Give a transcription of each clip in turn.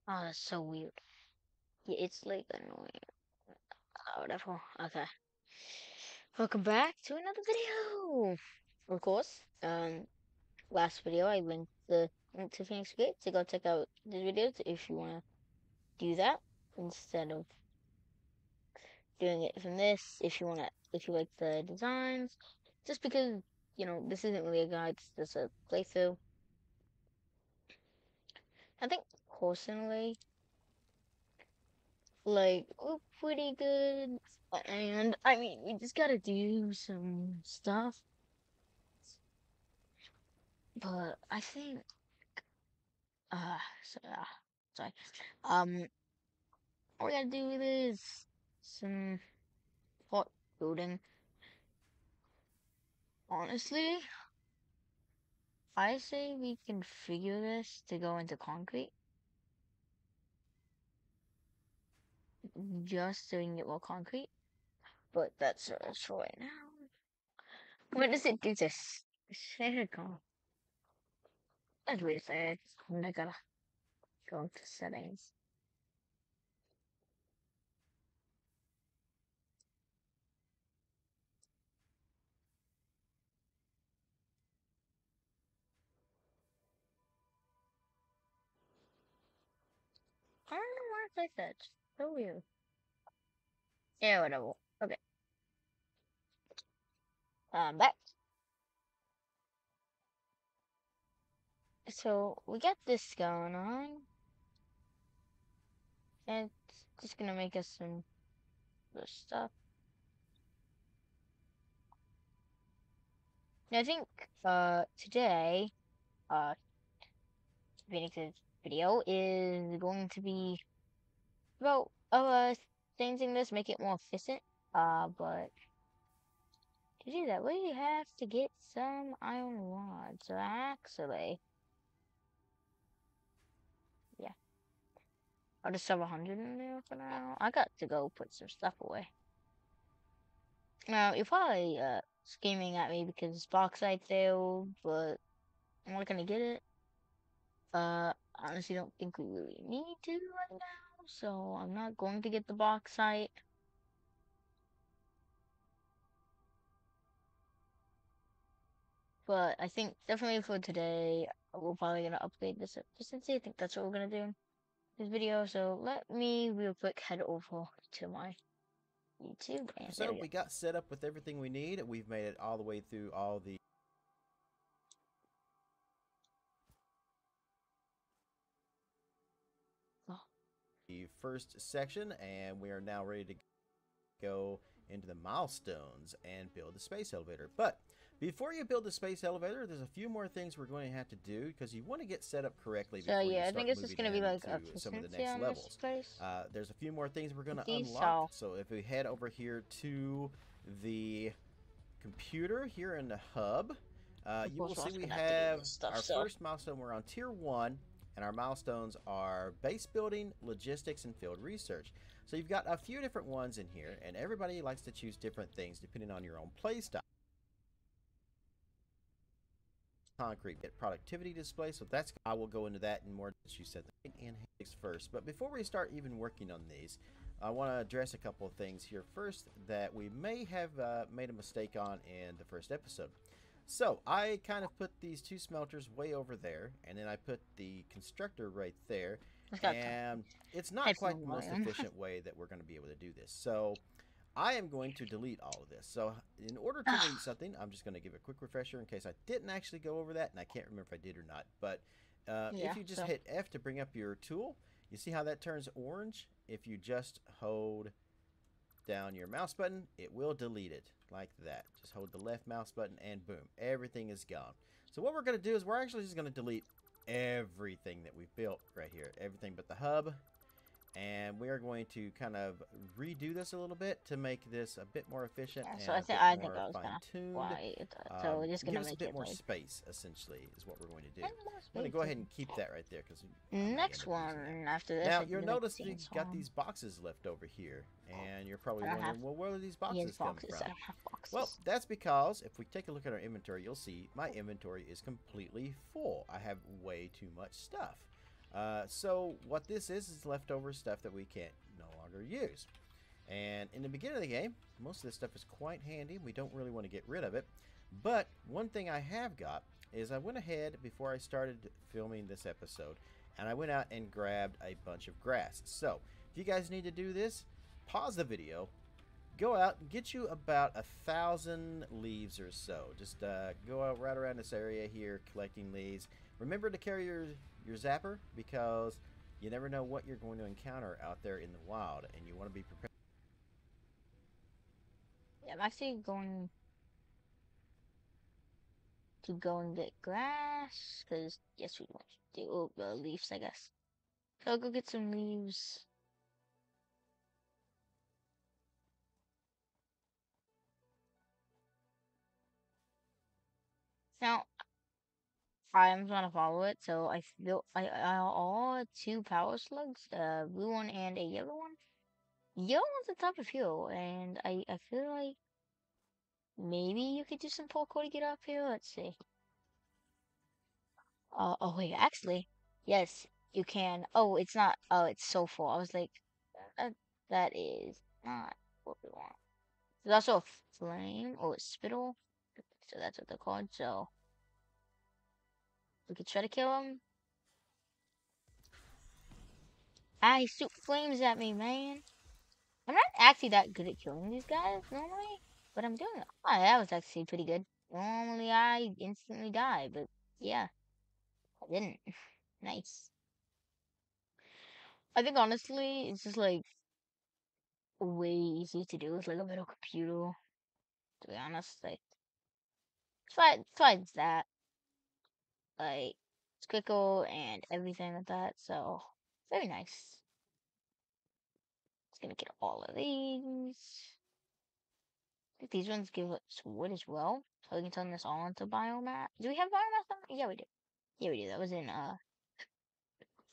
Oh, that's so weird. Yeah, it's like annoying. Whatever. Okay. Welcome back to another video. Of course, last video I linked the link to phenixx to go check out the videos if you wanna do that instead of doing it from this. If you like the designs, just because this isn't really a guide, it's just a playthrough. I think personally, like we're pretty good, and I mean we just gotta do some stuff. But I think, uh, so, sorry. Um, all we gotta do is some fort building. Honestly, I say we can figure this to go into concrete, just so we can get more concrete. But that's for right now. When does it do this? There it go. That's weird. I gotta go into settings. I don't know why it's like that. So weird. Yeah, whatever. Okay. Back. So we got this going on. And it's just gonna make us some other stuff. And I think today uh phenixx's video is going to be about changing this, make it more efficient. But to do that we have to get some iron rods. So actually, yeah. I'll just have 100 in there for now. I got to go put some stuff away. Now you're probably screaming at me because it's bauxite failed, but I'm not gonna get it. Honestly don't think we really need to right now, so I'm not going to get the bauxite. But I think definitely for today, we're probably gonna upgrade this efficiency. I think that's what we're gonna do in this video. So let me real quick head over to my YouTube, and there So we go. we got set up with everything we need. We've made it all the way through all Oh, the first section, and we are now ready to go into the milestones and build the space elevator. But before you build the space elevator, there's a few more things we're going to have to do because you want to get set up correctly so before you yeah, I think start it's just moving gonna be like into some of the efficiency next on this levels. place. There's a few more things we're going to These unlock. so So if we head over here to the computer here in the hub, of you will course we're see also we gonna have to do have this stuff. our So first milestone. We're on tier 1, and our milestones are base building, logistics, and field research. So you've got a few different ones in here, and everybody likes to choose different things depending on your own play style. Concrete get productivity display, so that's I will go into that in more as you said in first. But before we start even working on these, I want to address a couple of things here first that we may have made a mistake on in the first episode. So I kind of put these two smelters way over there, and then I put the constructor right there, it's got time. and it's not quite Headphone the most volume. efficient way that we're going to be able to do this. So I am going to delete all of this. So in order to delete something, I'm just going to give a quick refresher in case I didn't actually go over that, and I can't remember if I did or not. But Yeah, if you just so hit F to bring up your tool, you see how that turns orange? If you just hold down your mouse button, it will delete it like that. Just hold the left mouse button and boom, everything is gone. So what we're going to do is we're actually just going to delete everything that we've built right here. Everything but the hub, and we are going to kind of redo this a little bit to make this a bit more efficient yeah, so and a bit I think more I was gonna fine-tuned. why so we're just gonna Give us a make bit it more like space, essentially, is what we're going to do. and more I'm going to go ahead spaces. and keep that right there because I may end Next up using that. one after this, Now, I you'll think make the notice scenes we've got song. these boxes left over here, and you're probably I don't have wondering, well, where do these he has boxes come boxes. from? I don't have Well, boxes. that's because if we take a look at our inventory, you'll see my inventory is completely full. I have way too much stuff. So what this is leftover stuff that we can't no longer use. And in the beginning of the game, most of this stuff is quite handy. We don't really want to get rid of it. But one thing I have got is I went ahead before I started filming this episode and I went out and grabbed a bunch of grass. So if you guys need to do this, pause the video, go out and get you about 1,000 leaves or so. Just go out right around this area here collecting leaves. Remember to carry your zapper because you never know what you're going to encounter out there in the wild and you want to be prepared. Yeah, I'm actually going to go and get grass, because yes, we want to do leaves, I guess. So I'll go get some leaves. Now, I'm gonna follow it, so I built I all two power slugs, blue one and a yellow one. Yellow one's the top of hill, and I feel like maybe you could do some parkour to get up here. Let's see. Oh wait, actually, yes, you can. Oh, it's not. Oh, it's so full. I was like, that, that is not what we want. There's also a flame or a spittle, so that's what they're called. So we could try to kill him. Ah, he shoot flames at me, man. I'm not actually that good at killing these guys normally, but I'm doing it. Oh, that was actually pretty good. Normally I instantly die, but yeah, I didn't. Nice. I think honestly, it's just like way easy to do with like a little computer. To be honest, like besides that, like it's quicker and everything like that. So very nice. It's gonna get all of these. I think these ones give us wood as well, so we can turn this all into biomass. Do we have biomass? Yeah, we do. Yeah, we do. That was in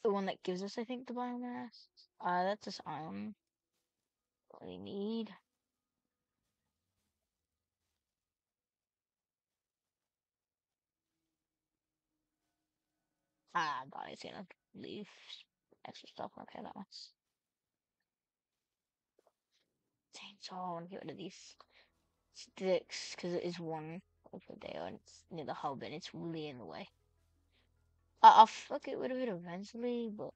the one that gives us, I think, the biomass. That's just iron. What we need. But it's gonna leave extra stuff. Okay, that one's. Dang, so I want to get rid of these sticks because it is one over there and it's near the hub and it's really in the way. I'll get rid of it eventually, but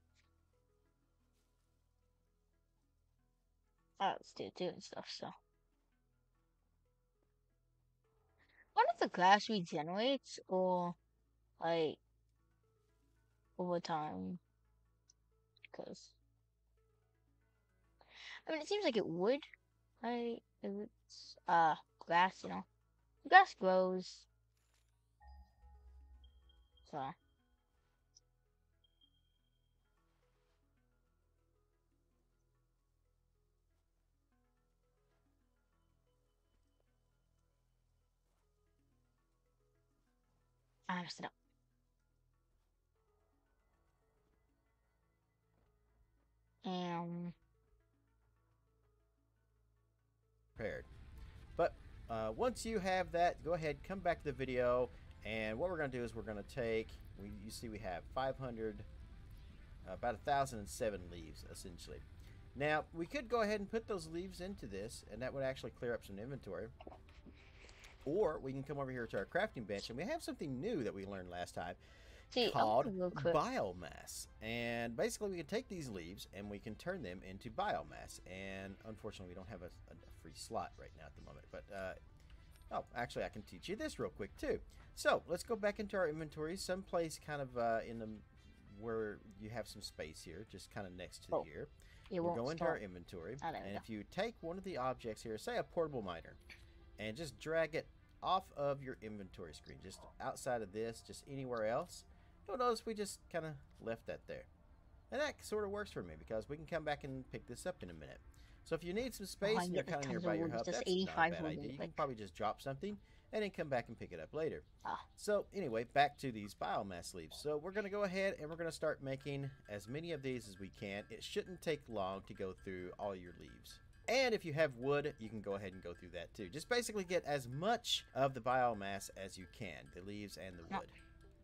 let's do it too and stuff. So, what if the glass regenerates or like over time? Because I mean, it seems like it would. Like if it's glass, you know, grass grows. So I messed it up. And Prepared. But once you have that, go ahead, come back to the video, and what we're going to do is we're going to take, you see we have 500, about 1,007 leaves, essentially. Now, we could go ahead and put those leaves into this, and that would actually clear up some inventory. Or we can come over here to our crafting bench, and we have something new that we learned last time see, I'm called gonna real quick. biomass. And basically, we can take these leaves and we can turn them into biomass. And unfortunately, we don't have a free slot right now at the moment. But, oh, actually, I can teach you this real quick, too. So, let's go back into our inventory, someplace kind of in the where you have some space here, just kind of next to here. We'll go into our inventory, and if you take one of the objects here, say a portable miner, and just drag it off of your inventory screen, just outside of this, just anywhere else, you'll notice we just kind of left that there. And that sort of works for me because we can come back and pick this up in a minute. So if you need some space and you're kind of nearby your hub, that's not a bad idea. You can probably just drop something and then come back and pick it up later. So anyway, back to these biomass leaves. So we're going to go ahead and we're going to start making as many of these as we can. It shouldn't take long to go through all your leaves. And if you have wood, you can go ahead and go through that too. Just basically get as much of the biomass as you can, the leaves and the wood.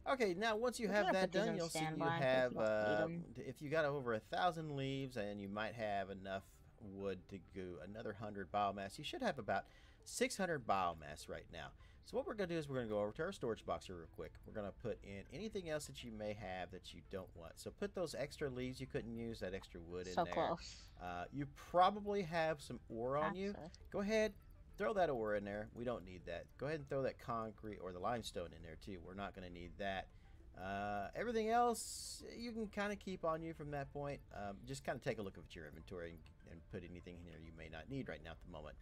Okay, now once you We're just have gonna that put these done, on you'll see you standby in case have, we don't need them. if you got over 1,000 leaves and you might have enough wood to go another 100 biomass, you should have about 600 biomass right now. So what we're going to do is we're going to go over to our storage box here real quick. We're going to put in anything else that you may have that you don't want. So put those extra leaves you couldn't use, that extra wood in So there. close. You probably have some ore on you. Access. Go ahead, throw that ore in there. We don't need that. Go ahead and throw that concrete or the limestone in there too. We're not going to need that. Everything else you can kind of keep on you from that point. Just kind of take a look at your inventory and put anything in here you may not need right now at the moment.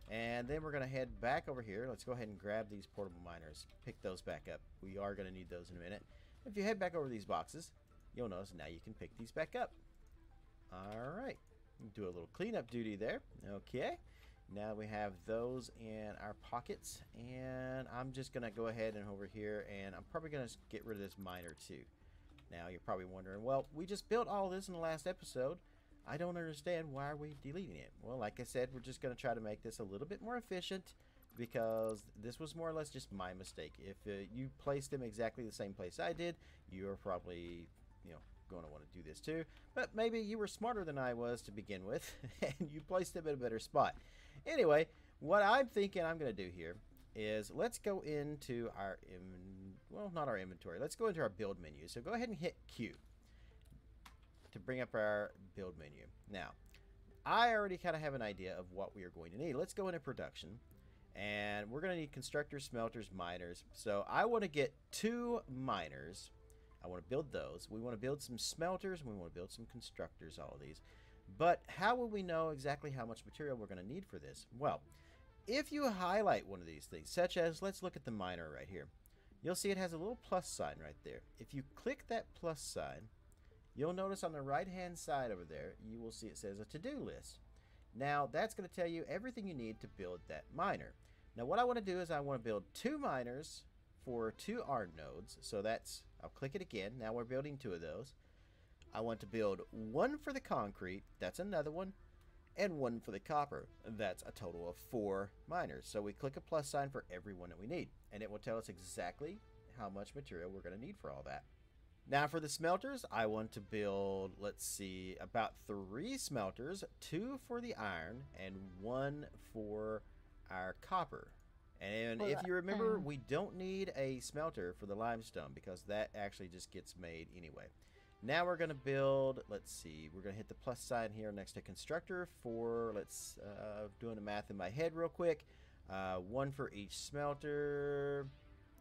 And then we're going to head back over here. Let's go ahead and grab these portable miners. Pick those back up. We are going to need those in a minute. If you head back over these boxes, you'll notice now you can pick these back up. All right. Do a little cleanup duty there. Okay. Now we have those in our pockets. And I'm just going to go ahead and over here. And I'm probably going to get rid of this miner too. Now you're probably wondering, well, we just built all this in the last episode. I don't understand why are we deleting it. Well, like I said, we're just going to try to make this a little bit more efficient because this was more or less just my mistake. If you placed them exactly the same place I did, you're probably, going to want to do this too. But maybe you were smarter than I was to begin with, and you placed them in a better spot. Anyway, what I'm thinking I'm going to do here is let's go into our, well, not our inventory. Let's go into our build menu. So go ahead and hit Q to bring up our build menu. Now, I already kind of have an idea of what we are going to need. Let's go into production, and we're going to need constructors, smelters, miners. So I want to get 2 miners. I want to build those. We want to build some smelters, and we want to build some constructors, all of these. But how will we know exactly how much material we're going to need for this? Well, if you highlight one of these things, such as, let's look at the miner right here. You'll see it has a little plus sign right there. If you click that plus sign, you'll notice on the right-hand side over there, you will see it says a to-do list. Now, that's going to tell you everything you need to build that miner. Now, what I want to do is I want to build 2 miners for 2 iron nodes. So that's, I'll click it again. Now we're building 2 of those. I want to build 1 for the concrete. That's another one. And 1 for the copper. That's a total of 4 miners. So we click a plus sign for every one that we need. And it will tell us exactly how much material we're going to need for all that. Now for the smelters, I want to build, let's see, about 3 smelters, 2 for the iron and 1 for our copper. And if you remember, we don't need a smelter for the limestone because that actually just gets made anyway. Now we're going to build, let's see, we're going to hit the plus sign here next to constructor for, let's, doing the math in my head real quick. 1 for each smelter.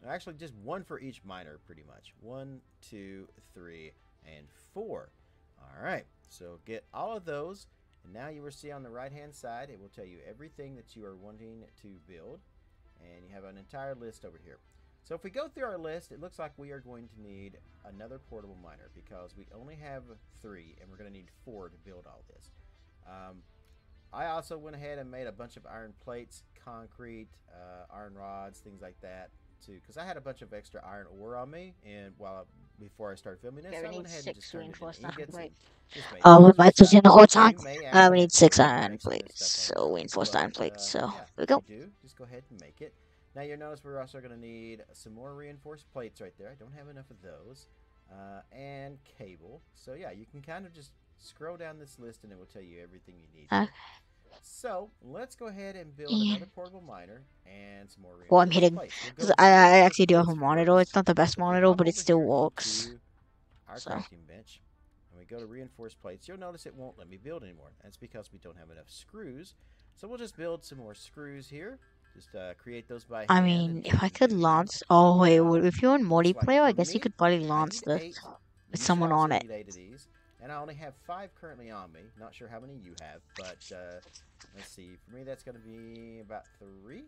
Actually, just 1 for each miner, pretty much. 1, 2, 3, and 4. All right, so get all of those. And now you will see on the right-hand side, it will tell you everything that you are wanting to build. And you have an entire list over here. So if we go through our list, it looks like we are going to need another portable miner because we only have 3, and we're going to need 4 to build all this. I also went ahead and made a bunch of iron plates, concrete, iron rods, things like that, too, because I had a bunch of extra iron ore on me, and before I started filming this, Okay, so I we went need ahead and just 6 turned it reinforced into iron ingots and plates. just made some We extra might stuff. the whole time. You may We actually need have to 6 start iron make some of this plates. stuff on So your own. reinforced iron But plates. So yeah, here we if go. you do, just go ahead and make it. Now you'll notice we're also going to need some more reinforced plates right there. I don't have enough of those. And cable. So yeah, you can kind of just scroll down this list and it will tell you everything you need Okay. here. So let's go ahead and build another portable miner and some more Well, I'm reinforced hitting plates. We'll because go I reinforce actually do have plates a monitor. first. It's not the best So if we monitor, hop but it over still here works. into our So crafting bench and we go to reinforced plates, you'll notice it won't let me build anymore. That's because we don't have enough screws. So we'll just build some more screws here. Just create those by I hand mean, and if build I them could by hand. launch. Oh wait, Now, if you're in looks like multiplayer, I for guess you me, could probably I launch need this 8. with You should someone on also it. need 8 of these. And I only have 5 currently on me. Not sure how many you have, but let's see. For me, that's going to be about 3.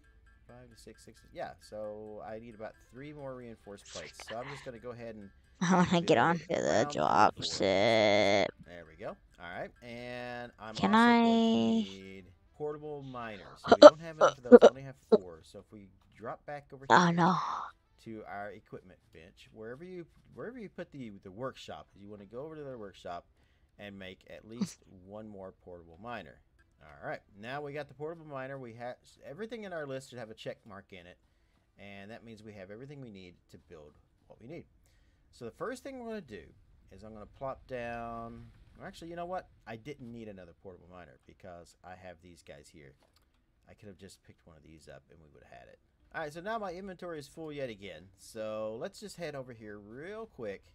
5 to 6, 6. Yeah, so I need about 3 more reinforced plates. So I'm just going to go ahead and I want to get build onto the around 3 or job 4 of these things. set. There we go. All right, and I'm Can also going to I? need portable miners. We don't have enough of those. I only have 4. So if we drop back over Oh here no. to our equipment bench, wherever you put the workshop, you want to go over to the workshop and make at least 1 more portable miner. All right, now we got the portable miner. We have everything in our list should have a check mark in it, and that means we have everything we need to build what we need. So the first thing we're going to do is I'm going to plop down. Actually, you know what? I didn't need another portable miner because I have these guys here. I could have just picked one of these up and we would have had it. Alright, so now my inventory is full yet again. So let's just head over here real quick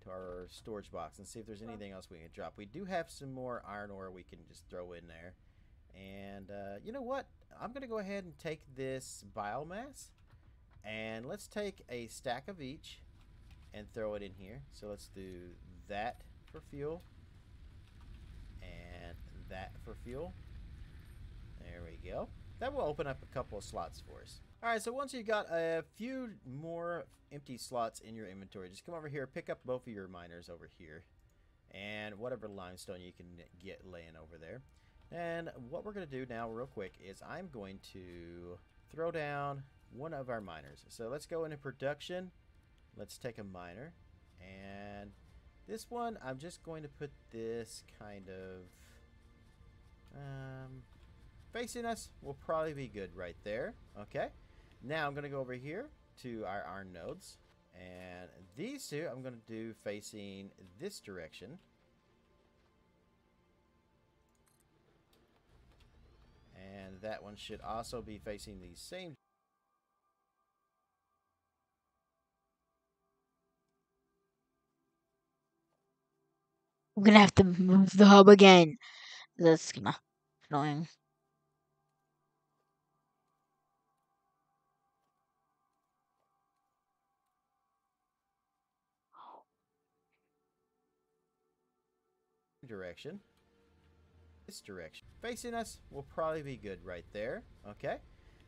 to our storage box and see if there's anything else we can drop. We do have some more iron ore we can just throw in there. And you know what? I'm going to go ahead and take this biomass. And let's take a stack of each and throw it in here. So let's do that for fuel. And that for fuel. There we go. That will open up a couple of slots for us. Alright, so once you've got a few more empty slots in your inventory, just come over here, pick up both of your miners over here. And whatever limestone you can get laying over there. And what we're going to do now real quick is I'm going to throw down one of our miners. So let's go into production. Let's take a miner. And this one, I'm just going to put this kind of facing us will probably be good right there. Okay. Now I'm going to go over here to our iron nodes. And these two I'm going to do facing this direction. And that one should also be facing the same. I'm gonna have to move the hub again. That's annoying. Direction. This direction. Facing us will probably be good right there. Okay.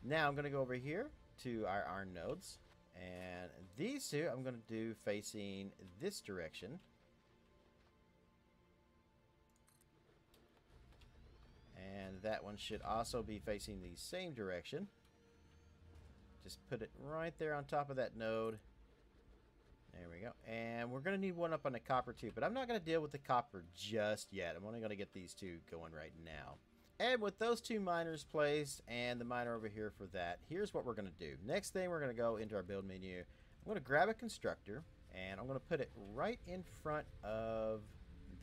Now I'm going to go over here to our iron nodes. And these two I'm going to do facing this direction. And that one should also be facing the same direction. Just put it right there on top of that node. There we go. And we're going to need one up on the copper too, but I'm not going to deal with the copper just yet. I'm only going to get these two going right now. And with those two miners placed and the miner over here for that, here's what we're going to do. Next thing, we're going to go into our build menu. I'm going to grab a constructor and I'm going to put it right in front of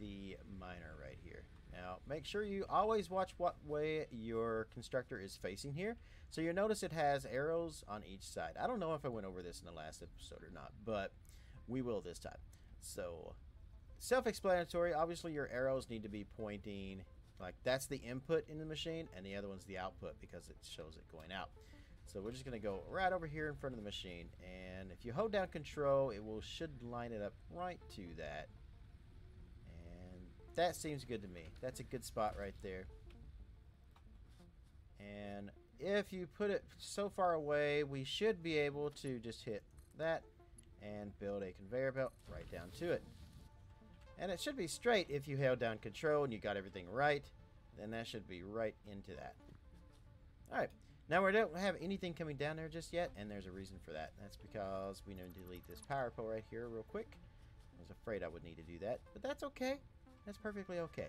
the miner right here. Now, make sure you always watch what way your constructor is facing here. So you'll notice it has arrows on each side. I don't know if I went over this in the last episode or not, but we will this time. So, self-explanatory. Obviously, your arrows need to be pointing, like that's the input in the machine, and the other one's the output because it shows it going out. So we're just going to go right over here in front of the machine, and if you hold down control, should line it up right to that. And that seems good to me. That's a good spot right there. And if you put it so far away, we should be able to just hit that and build a conveyor belt right down to it. And it should be straight if you held down control and you got everything right. Then that should be right into that. Alright, now we don't have anything coming down there just yet, and there's a reason for that. That's because we need to delete this power pole right here real quick. I was afraid I would need to do that, but that's okay. That's perfectly okay.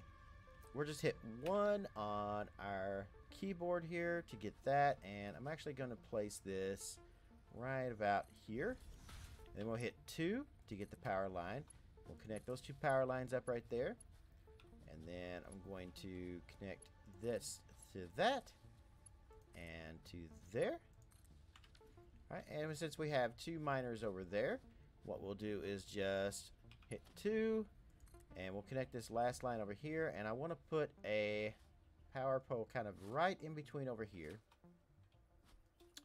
We'll just hit 1 on our keyboard here to get that, and I'm actually going to place this right about here. Then we'll hit 2 to get the power line. We'll connect those two power lines up right there. And then I'm going to connect this to that and to there. All right, and since we have 2 miners over there, what we'll do is just hit 2 and we'll connect this last line over here. And I want to put a power pole kind of right in between over here.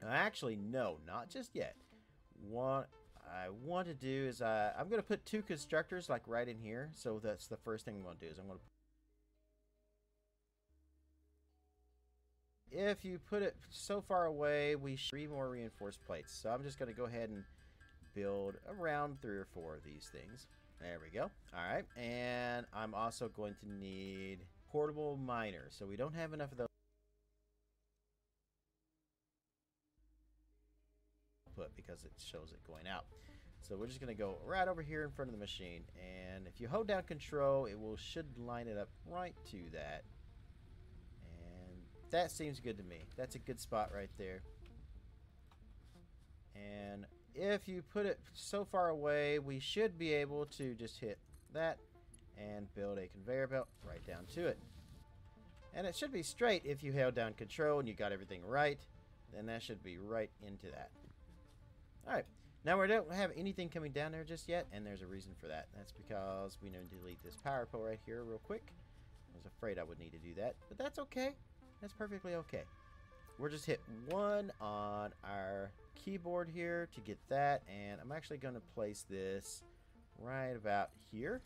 Actually, no, not just yet. What I want to do is I'm going to put 2 constructors like right in here. So that's the first thing I'm going to do is I'm going to. If you put it so far away, we should 3 more reinforced plates. So I'm just going to go ahead and build around 3 or 4 of these things. There we go. All right, and I'm also going to need portable miners. So we don't have enough of those. Because it shows it going out. So we're just going to go right over here in front of the machine, and if you hold down control, should line it up right to that. And that seems good to me. That's a good spot right there. And if you put it so far away, we should be able to just hit that and build a conveyor belt right down to it. And it should be straight if you held down control and you got everything right. Then that should be right into that. Alright, now we don't have anything coming down there just yet, and there's a reason for that. That's because we need to delete this power pole right here real quick. I was afraid I would need to do that, but that's okay. That's perfectly okay. We'll just hit 1 on our keyboard here to get that, and I'm actually going to place this right about here.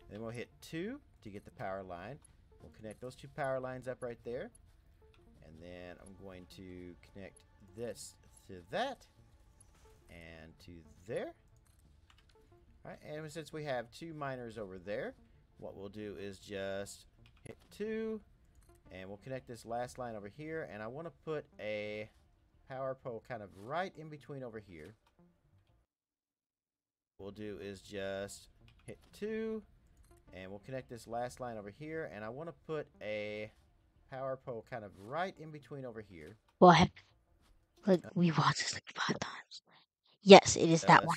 And then we'll hit 2 to get the power line. We'll connect those 2 power lines up right there. And then I'm going to connect this to that and to there. All right, and since we have 2 miners over there, what we'll do is just hit 2, and we'll connect this last line over here. And I want to put a power pole kind of right in between over here. What we'll do is just hit 2, and we'll connect this last line over here. And I want to put a power pole kind of right in between over here. Well, we watched this like 5 times. Yes, it is that one.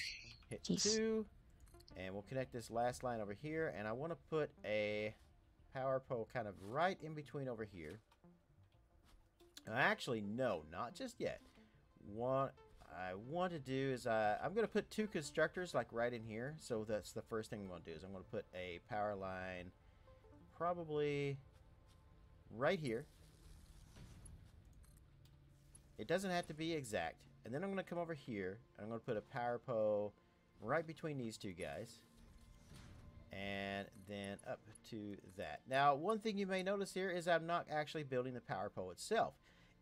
Hit Jeez. 2, and we'll connect this last line over here. And I want to put a power pole kind of right in between over here. Actually, no, not just yet. What I want to do is I'm going to put 2 constructors like right in here. So that's the first thing I'm going to do is I'm going to put a power line probably right here. It doesn't have to be exact. And then I'm going to come over here. And I'm going to put a power pole right between these 2 guys. And then up to that. Now, one thing you may notice here is I'm not actually building the power pole itself.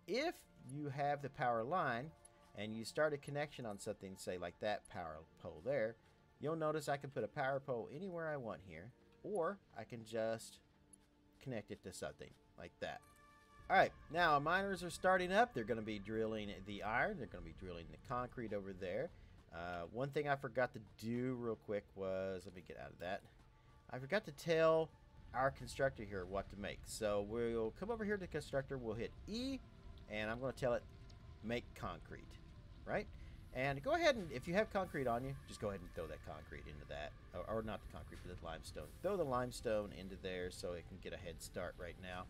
If you have the power line and you start a connection on something, say like that power pole there, you'll notice I can put a power pole anywhere I want here, or I can just connect it to something like that. All right, now miners are starting up. They're going to be drilling the iron. They're going to be drilling the concrete over there. One thing I forgot to do real quick was, let me get out of that. I forgot to tell our constructor here what to make. So we'll come over here to constructor. We'll hit E, and I'm going to tell it make concrete, right? And go ahead and, if you have concrete on you, just go ahead and throw that concrete into that. Or not the concrete, but the limestone. Throw the limestone into there so it can get a head start right now.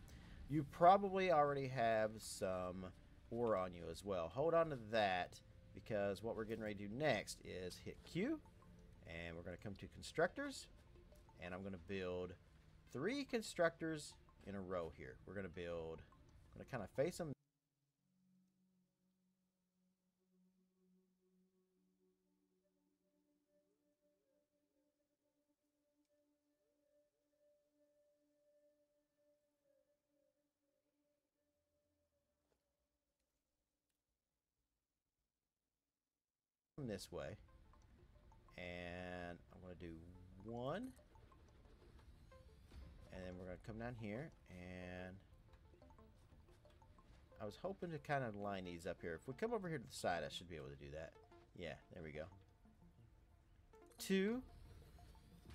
You probably already have some ore on you as well. Hold on to that, because what we're getting ready to do next is hit Q, and we're going to come to constructors, and I'm going to build 3 constructors in a row here. We're going to build, I'm going to kind of face them this way, and I'm going to do 1, and then we're going to come down here, and I was hoping to kind of line these up here. If we come over here to the side, I should be able to do that. Yeah, there we go. 2,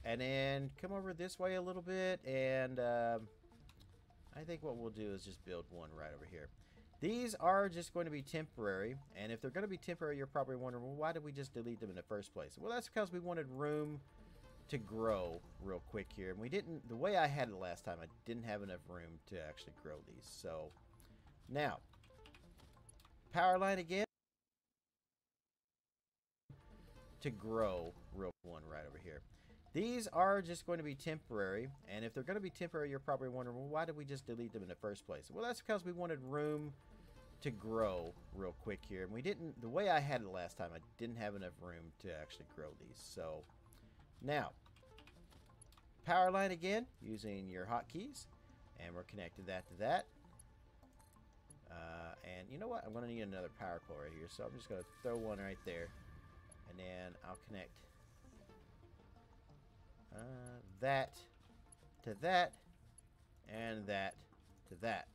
and then come over this way a little bit, and I think what we'll do is just build 1 right over here. These are just going to be temporary, and if they're going to be temporary, you're probably wondering, well, why did we just delete them in the first place? Well, that's because we wanted room to grow real quick here, and we didn't, the way I had it last time, I didn't have enough room to actually grow these. So now, power line again to grow real 1 right over here. These are just going to be temporary, and if they're going to be temporary, you're probably wondering, well, why did we just delete them in the first place? Well, that's because we wanted room to grow real quick here, and we didn't, the way I had it last time, I didn't have enough room to actually grow these. So now, power line again, using your hotkeys, and we're connected that to that. And you know what? I'm going to need another power pole right here, so I'm just going to throw 1 right there, and then I'll connect that to that, and that to that.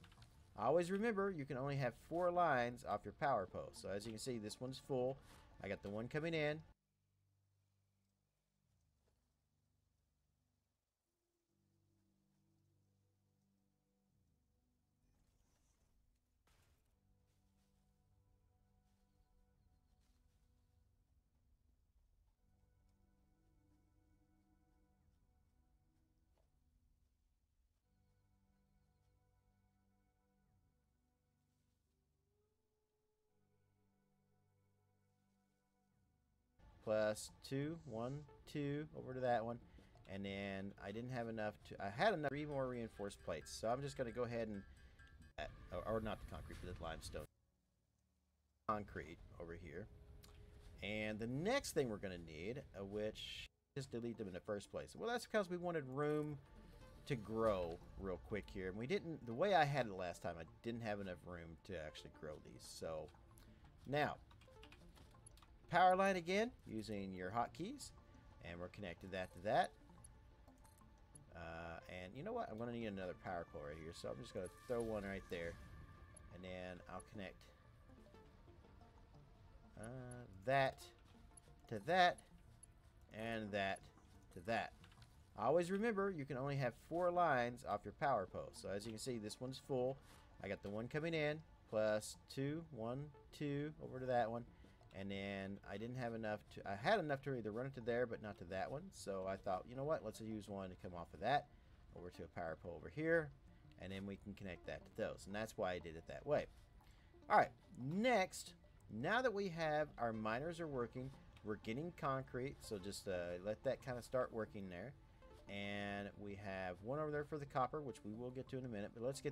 Always remember, you can only have 4 lines off your power pole. So as you can see, this one's full. I got the one coming in. plus 2, 1, 2 over to that one. And then I didn't have enough to, I had enough 3 more reinforced plates. So I'm just going to go ahead and, or not the concrete, but the limestone. Concrete over here. And the next thing we're going to need, which just delete them in the first place. Well, that's because we wanted room to grow real quick here. And we didn't, the way I had it last time, I didn't have enough room to actually grow these. So now, power line again, using your hotkeys. And we're connected that to that. And you know what? I'm going to need another power pole right here. So I'm just going to throw one right there. And then I'll connect that to that and that to that. Always remember, you can only have 4 lines off your power post. So as you can see, this one's full. I got the one coming in, plus 2, 1, 2 over to that one. And then I didn't have enough to, I had enough to either run it to there, but not to that one. So I thought, you know what, let's use one to come off of that over to a power pole over here. And then we can connect that to those. And that's why I did it that way. All right, next, now that we have our miners are working, we're getting concrete. So just let that kind of start working there. And we have one over there for the copper, which we will get to in a minute. But let's get.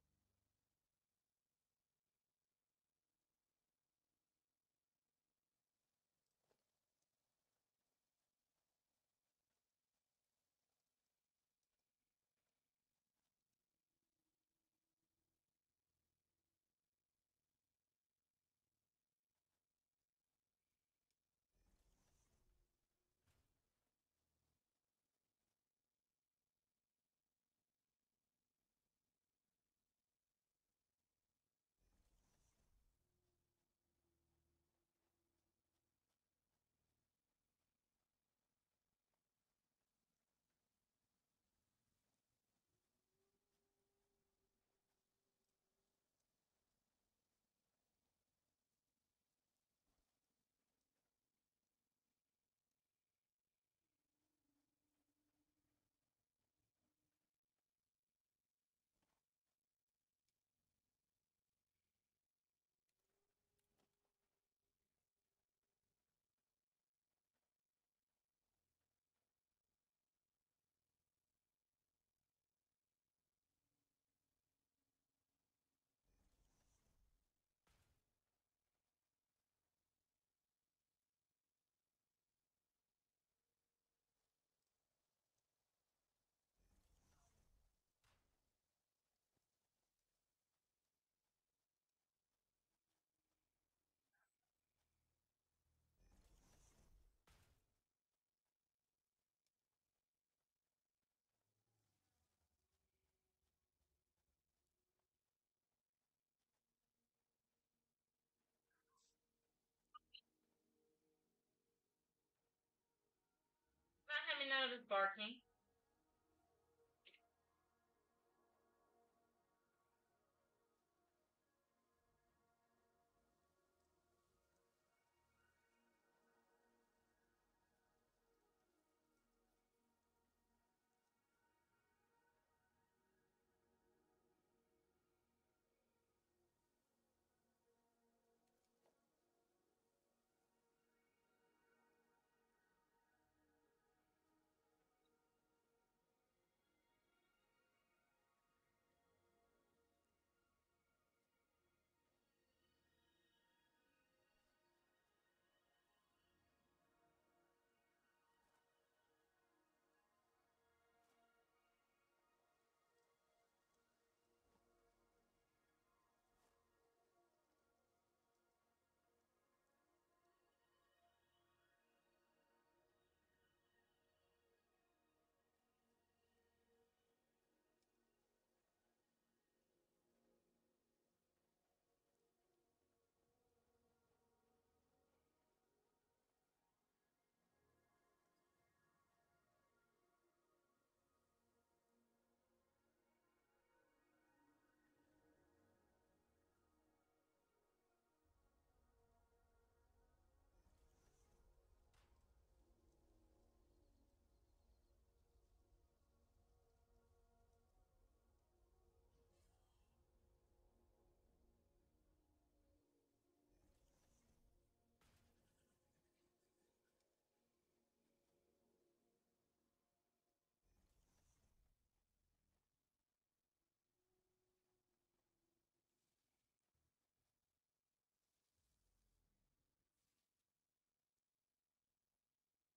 Not having none of this barking.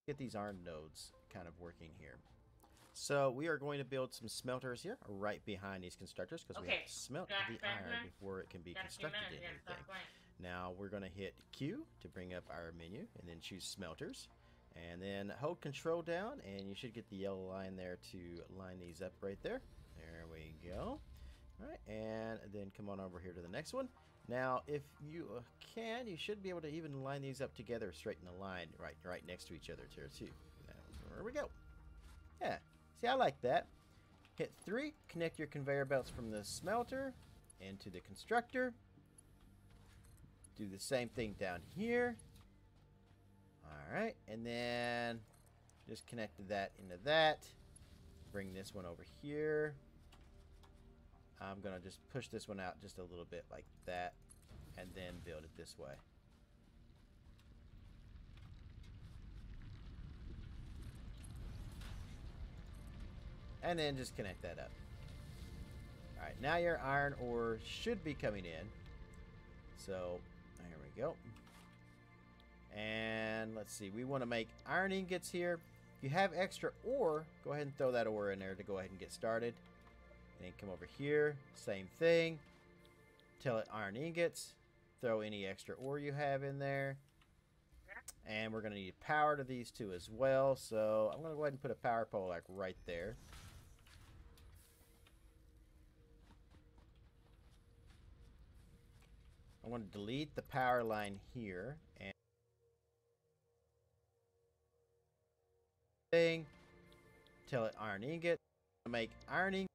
get these iron nodes kind of working here. So we are going to build some smelters here right behind these constructors because we have Okay. to smelt the iron before it can be constructed in anything. Now we're going to hit Q to bring up our menu and then choose smelters. And then hold control down and you should get the yellow line there to line these up right there. There we go. Alright, and then come on over here to the next one. Now, if you can, you should be able to even line these up together straight in a line right next to each other here too. There we go. Yeah, see, I like that. Hit 3, connect your conveyor belts from the smelter into the constructor. Do the same thing down here. Alright, and then just connect that into that. Bring this one over here. I'm going to just push this one out just a little bit like that, and then build it this way. And then just connect that up. Alright, now your iron ore should be coming in. So, there we go. And let's see, we want to make iron ingots here. If you have extra ore, go ahead and throw that ore in there to go ahead and get started. And then come over here, same thing. Tell it iron ingots. Throw any extra ore you have in there. And we're going to need power to these two as well. So I'm going to go ahead and put a power pole like right there. I'm going to delete the power line here. And thing. Tell it iron ingot. Make iron ingot.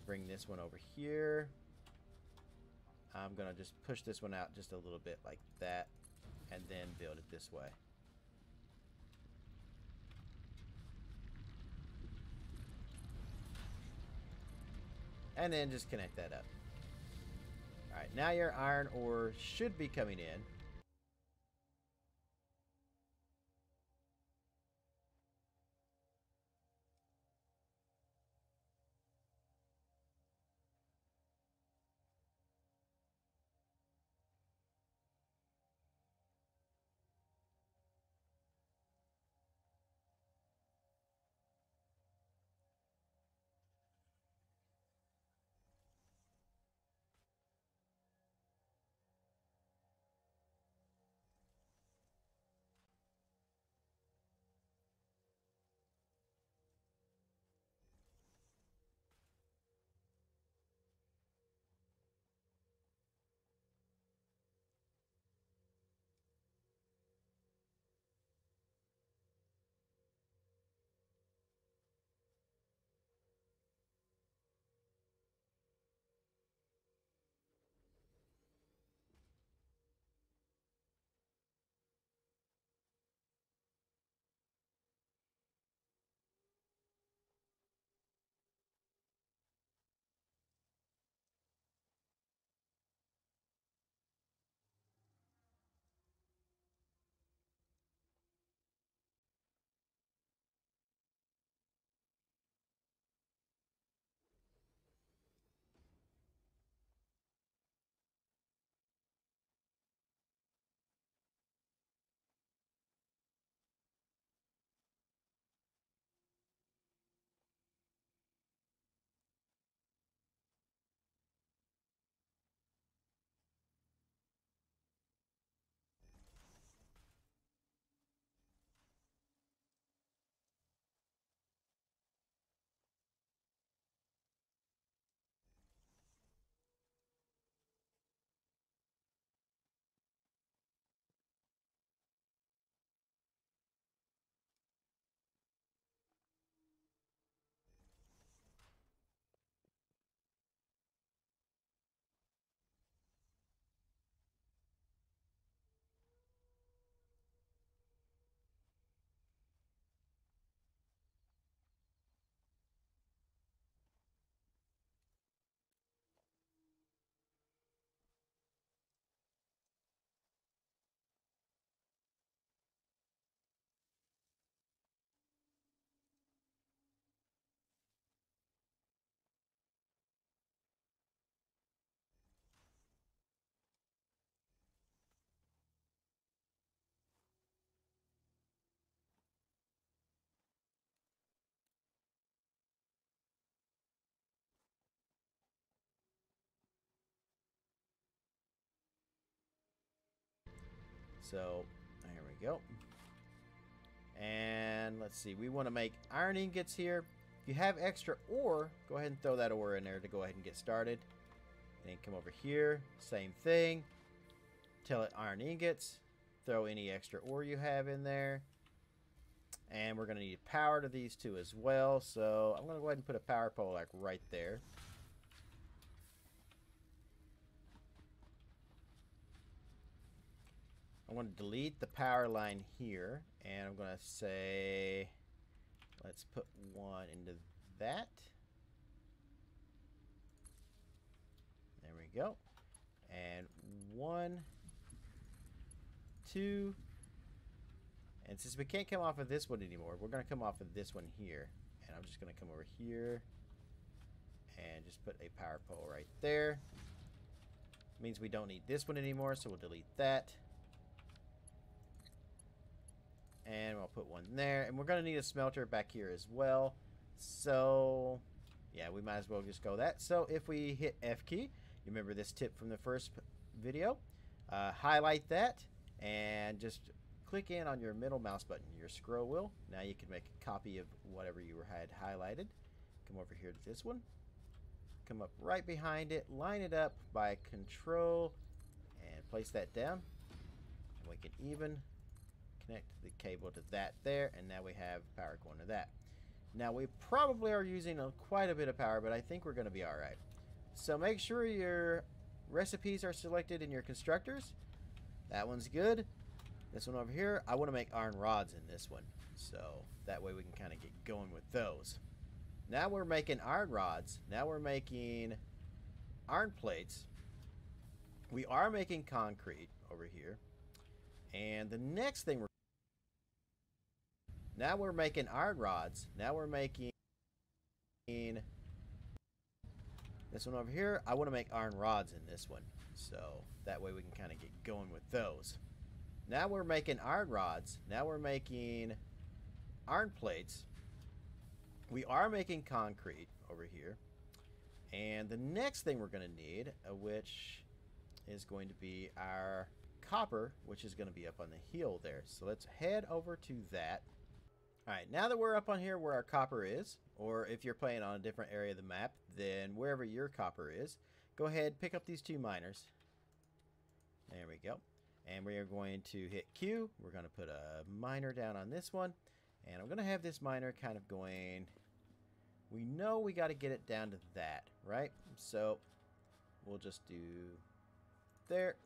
Bring this one over here. I'm going to just push this one out just a little bit like that, and then build it this way. And then just connect that up. Alright, now your iron ore should be coming in. So there we go. And let's see, we want to make iron ingots here. If you have extra ore, go ahead and throw that ore in there to go ahead and get started. And then come over here, same thing. Tell it iron ingots. Throw any extra ore you have in there. And we're going to need power to these two as well. So I'm going to go ahead and put a power pole like right there. I want to delete the power line here. And I'm going to say, let's put one into that. There we go. And 1, 2. And since we can't come off of this one anymore, we're going to come off of this one here. And I'm just going to come over here and just put a power pole right there. Means we don't need this one anymore, so we'll delete that. And we'll put one there. And we're going to need a smelter back here as well. So, yeah, we might as well just go that. So if we hit F key, you remember this tip from the first video, highlight that and just click in on your middle mouse button, your scroll wheel. Now you can make a copy of whatever you had highlighted. Come over here to this one. Come up right behind it, line it up by control, and place that down. And we can even connect the cable to that there, and now we have power going to that. Now we probably are using quite a bit of power, but I think we're going to be alright. So make sure your recipes are selected in your constructors. That one's good. This one over here, I want to make iron rods in this one. So that way we can kind of get going with those. Now we're making iron rods. Now we're making iron plates. We are making concrete over here. And the next thing now we're making iron rods. Now we're making this one over here. I want to make iron rods in this one. So that way we can kind of get going with those. Now we're making iron rods. Now we're making iron plates. We are making concrete over here. And the next thing we're going to need, which is going to be our copper, which is going to be up on the hill there. So let's head over to that. Alright, now that we're up on here where our copper is, or if you're playing on a different area of the map, then wherever your copper is, go ahead, pick up these two miners. There we go. And we are going to hit Q. We're going to put a miner down on this one. And I'm going to have this miner kind of going... We know we got to get it down to that, right? So we'll just do there.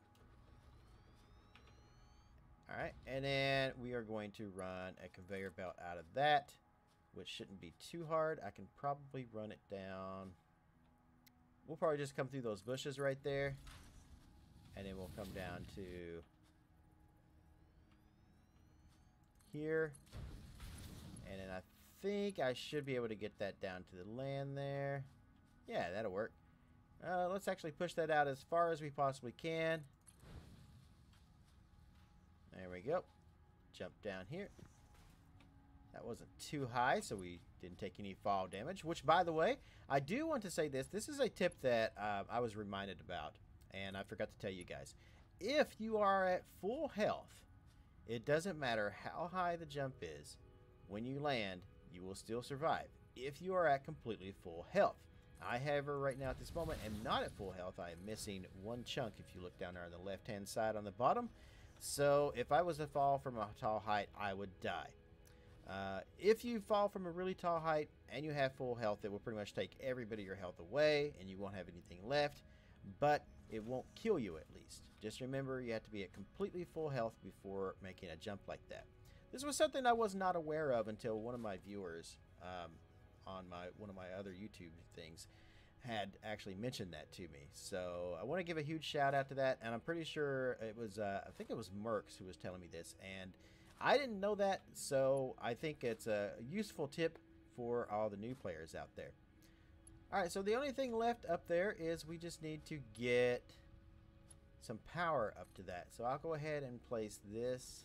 Alright, and then we are going to run a conveyor belt out of that, which shouldn't be too hard. I can probably run it down. We'll probably just come through those bushes right there. And then we'll come down to here. And then I think I should be able to get that down to the land there. Yeah, that'll work. Let's actually push that out as far as we possibly can. There we go. Jump down here. That wasn't too high, so we didn't take any fall damage. Which, by the way, I do want to say this. This is a tip that I was reminded about, and I forgot to tell you guys. If you are at full health, it doesn't matter how high the jump is. When you land, you will still survive. If you are at completely full health. I, however, right now at this moment, am not at full health. I am missing one chunk if you look down there on the left-hand side on the bottom. So if I was to fall from a tall height, I would die. If you fall from a really tall height and you have full health, it will pretty much take every bit of your health away and you won't have anything left, but it won't kill you at least. Just remember, you have to be at completely full health before making a jump like that. This was something I was not aware of until one of my viewers on one of my other YouTube things had actually mentioned that to me. So I want to give a huge shout out to that, and I'm pretty sure it was I think it was Mercs who was telling me this, and I didn't know that, so I think it's a useful tip for all the new players out there. Alright, so the only thing left up there is we just need to get some power up to that. So I'll go ahead and place this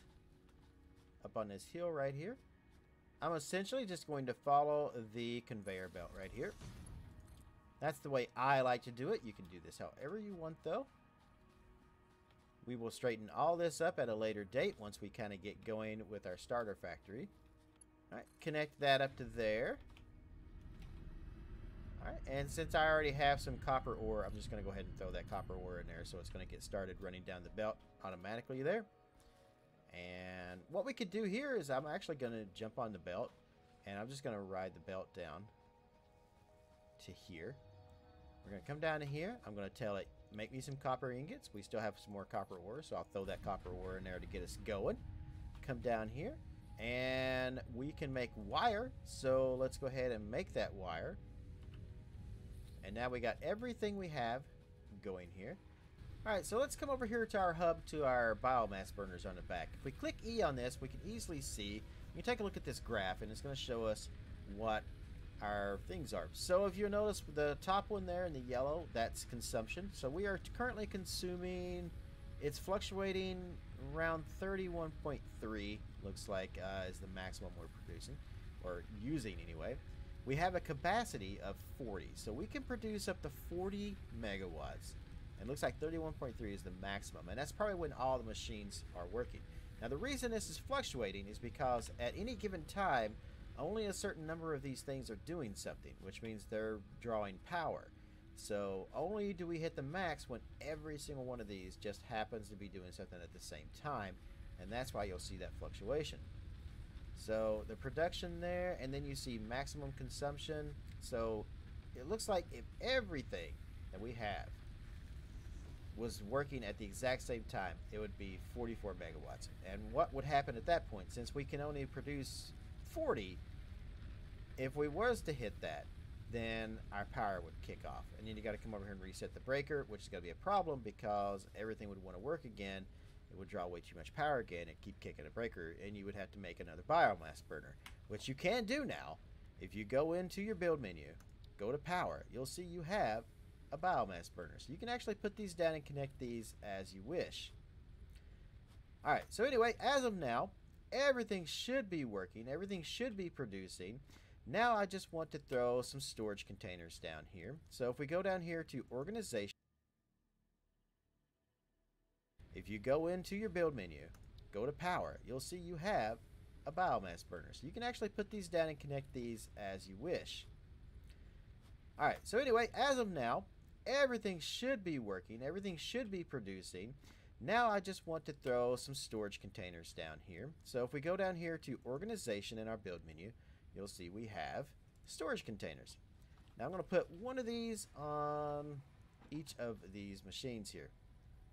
up on this hill right here. I'm essentially just going to follow the conveyor belt right here. That's the way I like to do it. You can do this however you want, though. We will straighten all this up at a later date once we kind of get going with our starter factory. All right, connect that up to there. All right, and since I already have some copper ore, I'm just going to go ahead and throw that copper ore in there so it's going to get started running down the belt automatically there. And what we could do here is I'm actually going to jump on the belt, and I'm just going to ride the belt down to here. We're going to come down to here. I'm going to tell it, make me some copper ingots. We still have some more copper ore, so I'll throw that copper ore in there to get us going. Come down here, and we can make wire. So let's go ahead and make that wire. And now we got everything we have going here. All right, so let's come over here to our hub, to our biomass burners on the back. If we click E on this, we can easily see, you can take a look at this graph, and it's going to show us what our things are. So if you notice the top one there in the yellow, that's consumption. So we are currently consuming, it's fluctuating around 31.3, looks like is the maximum we're producing, or using anyway. We have a capacity of 40, so we can produce up to 40 megawatts. And it looks like 31.3 is the maximum, and that's probably when all the machines are working. Now the reason this is fluctuating is because at any given time, only a certain number of these things are doing something, which means they're drawing power. So only do we hit the max when every single one of these just happens to be doing something at the same time, and that's why you'll see that fluctuation. So the production there, and then you see maximum consumption. So it looks like if everything that we have was working at the exact same time, it would be 44 megawatts. And what would happen at that point, since we can only produce 40, if we was to hit that, then our power would kick off. And then you got to come over here and reset the breaker, which is going to be a problem because everything would want to work again. It would draw way too much power again and keep kicking a breaker, and you would have to make another biomass burner, which you can do now. If you go into your build menu, go to power, you'll see you have a biomass burner. So you can actually put these down and connect these as you wish. Alright, so anyway, as of now, everything should be working. Everything should be producing. Now I just want to throw some storage containers down here. So if we go down here to organization, if you go into your build menu, go to power, you'll see you have a biomass burner. So you can actually put these down and connect these as you wish. Alright, so anyway, as of now, everything should be working. Everything should be producing. Now I just want to throw some storage containers down here. So if we go down here to organization in our build menu, you'll see we have storage containers. Now I'm going to put one of these on each of these machines here.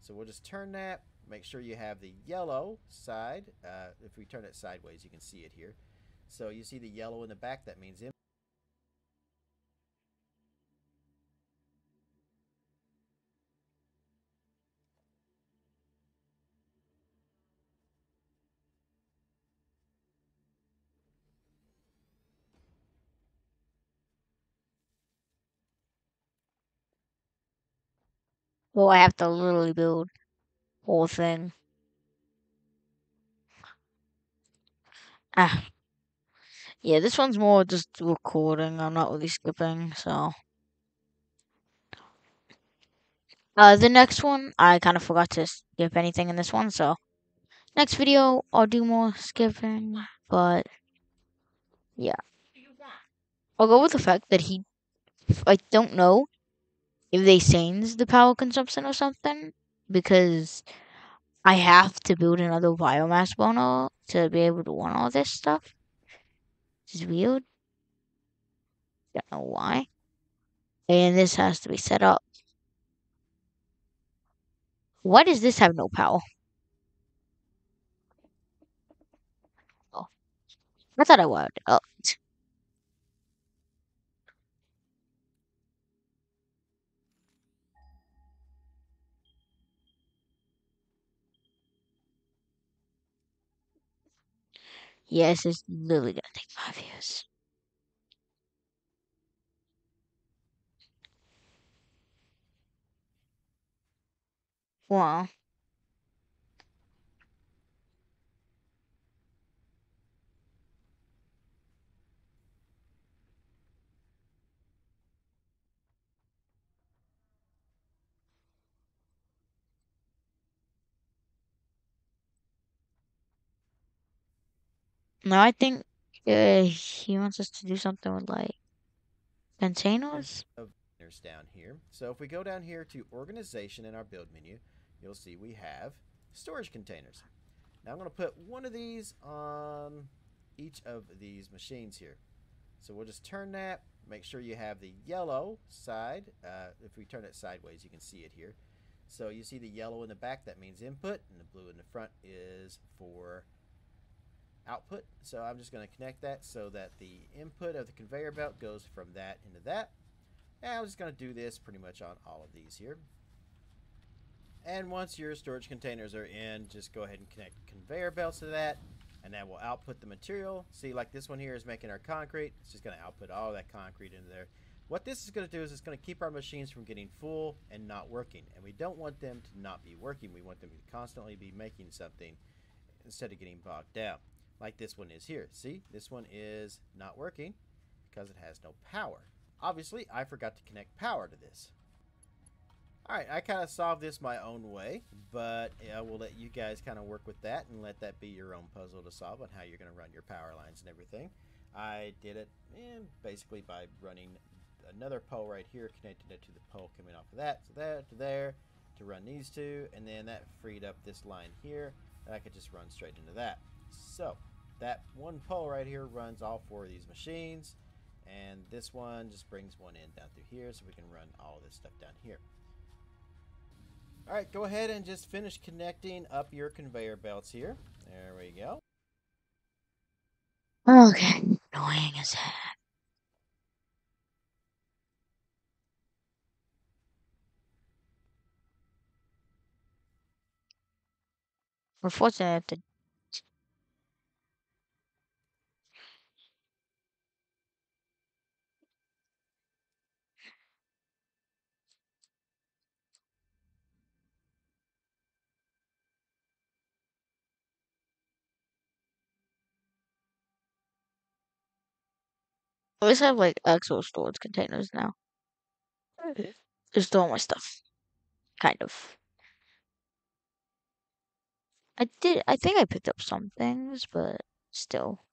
So we'll just turn that, make sure you have the yellow side. If we turn it sideways, you can see it here. So you see the yellow in the back, that means in. Well, I have to literally build whole thing. Ah, yeah, this one's more just recording. I'm not really skipping, so. The next one, I kind of forgot to skip anything in this one, so next video I'll do more skipping. But yeah, I'll go with the fact that I don't know if they change the power consumption or something because I have to build another biomass burner to be able to run all this stuff. Which is weird. Don't know why. And this has to be set up. Why does this have no power? Oh, I thought I would. Oh, yes, it's literally gonna take 5 years. Wow. No, I think he wants us to do something with like There's containers. of down here. So if we go down here to organization in our build menu, you'll see we have storage containers. Now I'm going to put one of these on each of these machines here. So we'll just turn that. Make sure you have the yellow side. If we turn it sideways, you can see it here. So you see the yellow in the back, that means input, and the blue in the front is for output. So I'm just going to connect that so that the input of the conveyor belt goes from that into that. And I'm just going to do this pretty much on all of these here. And once your storage containers are in, just go ahead and connect conveyor belts to that, and that will output the material. See, like this one here is making our concrete. It's just going to output all that concrete into there. What this is going to do is it's going to keep our machines from getting full and not working. And we don't want them to not be working. We want them to constantly be making something instead of getting bogged down. Like this one is here. See, this one is not working because it has no power. Obviously, I forgot to connect power to this. Alright, I kind of solved this my own way, but I will let you guys kind of work with that and let that be your own puzzle to solve on how you're going to run your power lines and everything. I did it basically by running another pole right here, connecting it to the pole coming off of that, so there to there, to run these two, and then that freed up this line here, and I could just run straight into that. So, that one pole right here runs all four of these machines, and this one just brings one in down through here so we can run all of this stuff down here. All right, go ahead and just finish connecting up your conveyor belts here. There we go. Okay, annoying as heck. We're fortunate I have to. I always have like actual storage containers now. Just store my stuff, kind of. I did. I think I picked up some things, but still.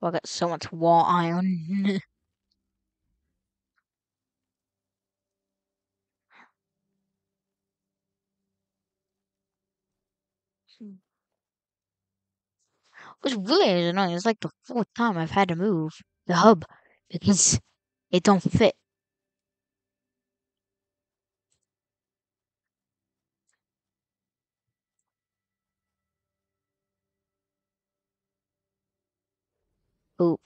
Well, I got so much wall iron. What's really annoying is like the fourth time I've had to move the hub because it don't fit. Oh,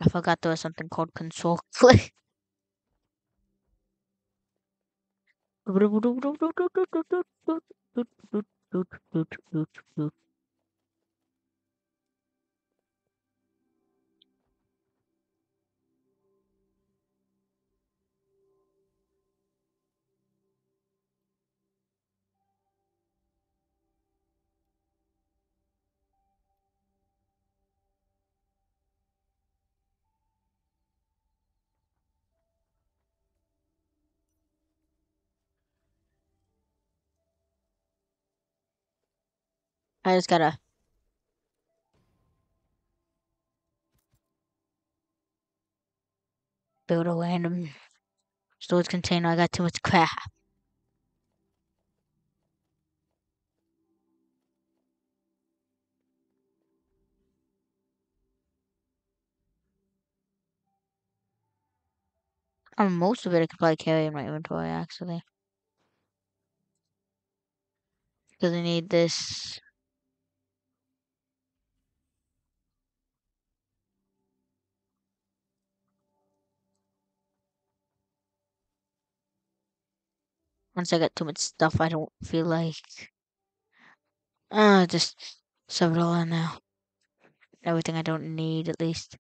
I forgot there was something called control click. I just gotta build a random storage container. I got too much crap. Most of it I could probably carry in my inventory actually. Because I need this. Once I got too much stuff, I don't feel like just shove it all in now. Everything I don't need, at least.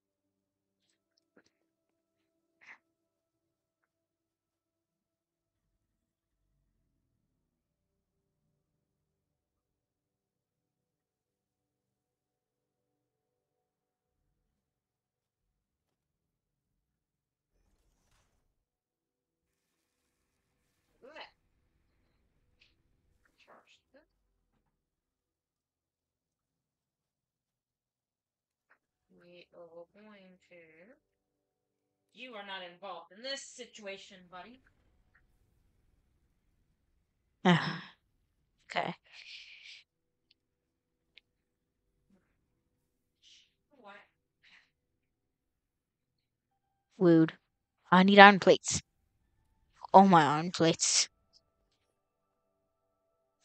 We are going to. You are not involved in this situation, buddy. Okay. What? Wood. I need iron plates. Oh, my iron plates.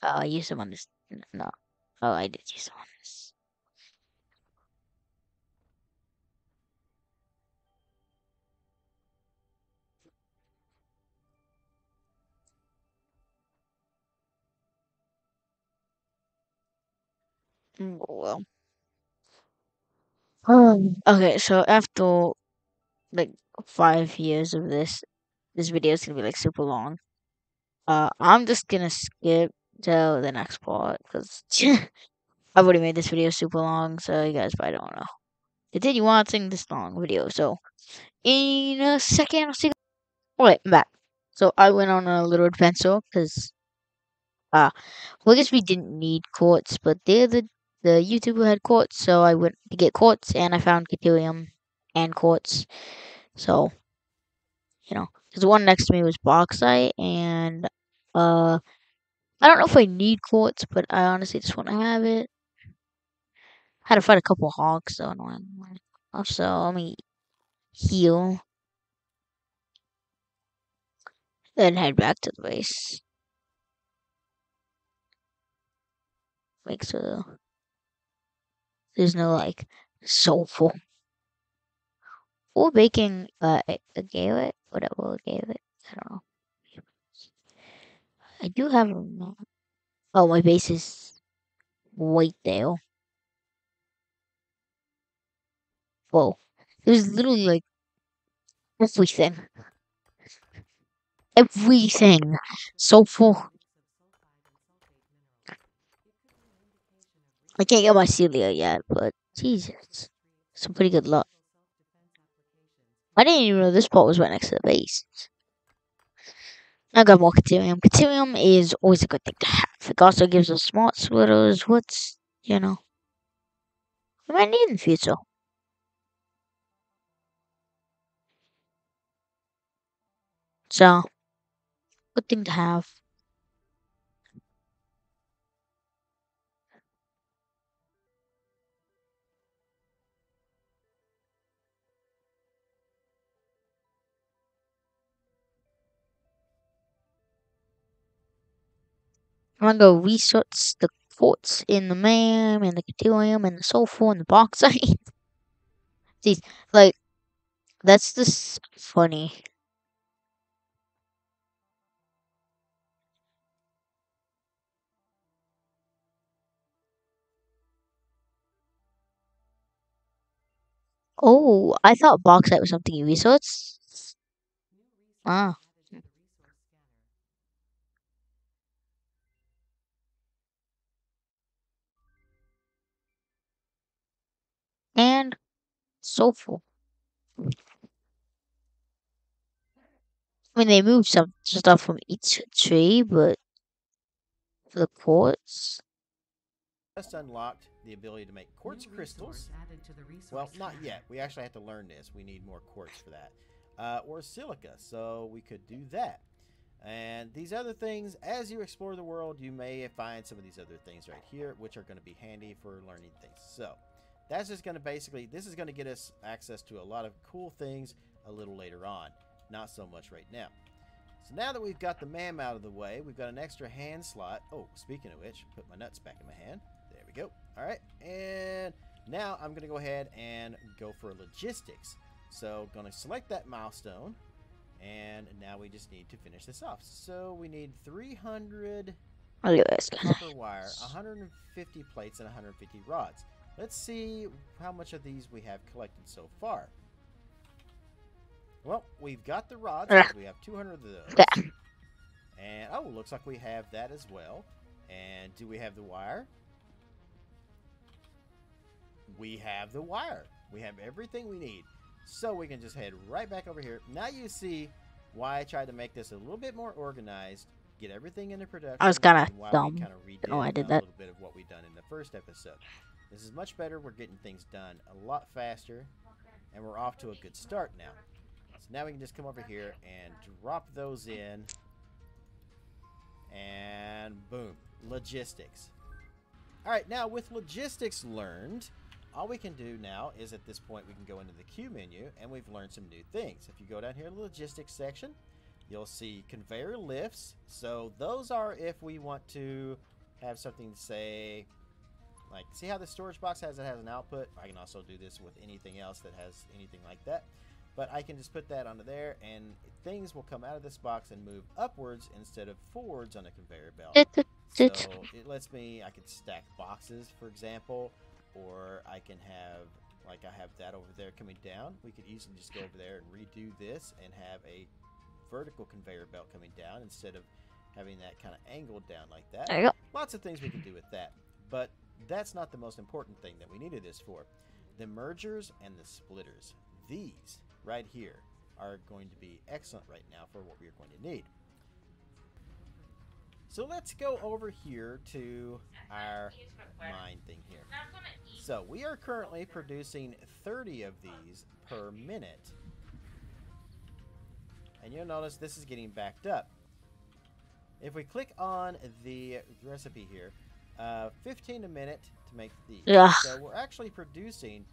Oh, I used them on this. No. Oh, I did use them on this. Well. Okay, so after like 5 years of this video is gonna be like super long. I'm just gonna skip to the next part because I've already made this video super long, so you guys probably don't know. Continue watching this long video. So in a second, I'll see you. Alright, I'm back. So I went on a little adventure because uh, well, I guess we didn't need quartz, but the YouTuber had quartz, so I went to get quartz and I found Caterium and quartz. So because the one next to me was bauxite, and I don't know if I need quartz, but I honestly just want to have it. Had to fight a couple hogs, so annoying. Also, let me heal, then head back to the base. Make sure there's no like soulful or baking a galet, whatever a galet. I don't know. I do have a map. Oh, my base is right there. Whoa, there's literally like everything, everything. Soulful. I can't get my Celia yet, but Jesus, some pretty good luck. I didn't even know this spot was right next to the base. I got more Caterium. Caterium is always a good thing to have. It also gives us smart splitters, what's, we might need in the future. So, good thing to have. I'm gonna go research the quartz in the mam and the Caterium and the sulfur and the bauxite. See, like, that's just funny. Oh, I thought bauxite was something you researched. Ah, and sulfur. I mean, they moved some stuff from each tree, but for the quartz. Just unlocked the ability to make quartz crystals. Well, not yet. We actually have to learn this. We need more quartz for that. Or silica, so we could do that. And these other things, as you explore the world, you may find some of these other things right here, which are going to be handy for learning things. So that's just going to basically, this is going to get us access to a lot of cool things a little later on. Not so much right now. So now that we've got the MAM out of the way, we've got an extra hand slot. Oh, speaking of which, put my nuts back in my hand. There we go. All right, and now I'm going to go ahead and go for logistics. So going to select that milestone. And now we just need to finish this off. So we need 300 Look at this, guys. copper wire, 150 plates, and 150 rods. Let's see how much of these we have collected so far. Well, we've got the rods Yeah. because we have 200 of those. Yeah. And, oh, looks like we have that as well. And do we have the wire? We have the wire. We have everything we need. So we can just head right back over here. Now you see why I tried to make this a little bit more organized, get everything into production, I was kind and of why dumb. we kind of redid No, I a did that. little bit of what we done in the first episode. This is much better. We're getting things done a lot faster, and we're off to a good start now. So now we can just come over here and drop those in, and boom, logistics. All right, now with logistics learned, all we can do now is at this point we can go into the queue menu and we've learned some new things. If you go down here in the logistics section, you'll see conveyor lifts. So those are if we want to have something to say, like, see how the storage box has an output? I can also do this with anything else that has anything like that. But I can just put that onto there and things will come out of this box and move upwards instead of forwards on a conveyor belt. So it lets me, I could stack boxes, for example, or I can have, like I have that over there coming down. We could easily just go over there and redo this and have a vertical conveyor belt coming down instead of having that kind of angled down like that. There you go. Lots of things we can do with that, but that's not the most important thing that we needed this for. The mergers and the splitters, these right here are going to be excellent right now for what we're going to need. So let's go over here to our mine thing here. So we are currently producing 30 of these per minute. And you'll notice this is getting backed up. If we click on the recipe here, 15 a minute to make these. Yeah. So we're actually producing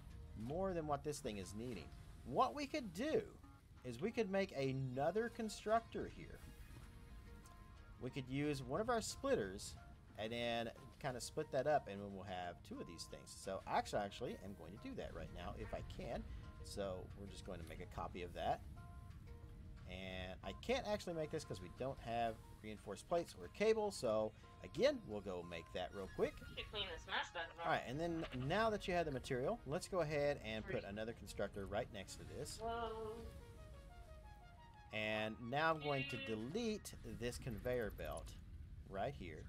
more than what this thing is needing. What we could do is we could make another constructor here. We could use one of our splitters and then kind of split that up and then we'll have two of these things. So actually I'm going to do that right now if I can. So we're just going to make a copy of that. And I can't actually make this because we don't have reinforced plates or cable. So again, we'll go make that real quick. Alright, and then now that you have the material, let's go ahead and put another constructor right next to this. And now I'm going to delete this conveyor belt right here.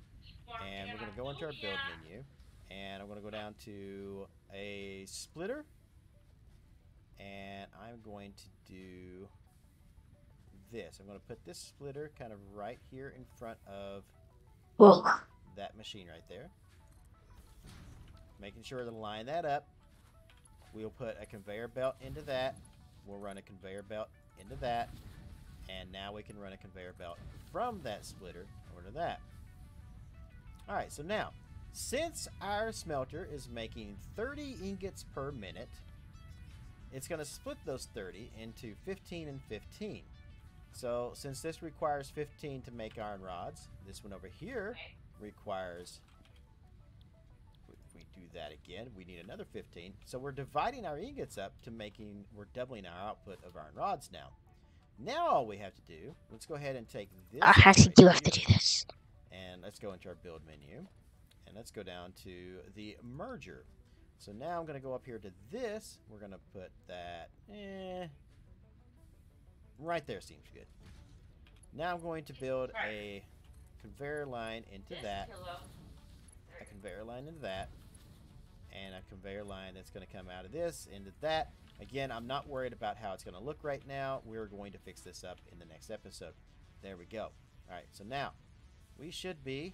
And we're going to go into our build menu. And I'm going to go down to a splitter. And I'm going to do this. I'm going to put this splitter kind of right here in front of that machine right there. Making sure to line that up. We'll put a conveyor belt into that. We'll run a conveyor belt into that. And now we can run a conveyor belt from that splitter over to that. Alright, so now, since our smelter is making 30 ingots per minute, it's going to split those 30 into 15 and 15. So, since this requires 15 to make iron rods, this one over here requires, if we do that again, we need another 15. So we're dividing our ingots up to making, we're doubling our output of iron rods now. Now all we have to do, let's go ahead and take this. I actually do have to do this. And let's go into our build menu. And let's go down to the merger. So now I'm going to go up here to this. We're going to put that, right there seems good. Now I'm going to build a conveyor line into that. A conveyor line into that. And a conveyor line that's going to come out of this into that. Again, I'm not worried about how it's going to look right now. We're going to fix this up in the next episode. There we go. Alright, so now, we should be...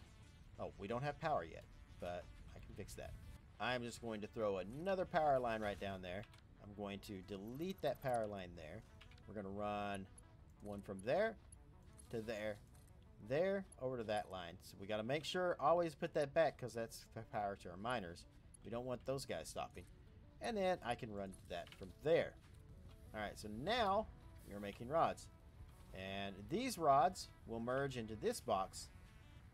Oh, we don't have power yet, but I can fix that. I'm just going to throw another power line right down there. I'm going to delete that power line there. We're going to run one from there to there, there, over to that line. So we got to make sure, always put that back because that's power to our miners. We don't want those guys stopping. And then I can run that from there. Alright, so now we're making rods. And these rods will merge into this box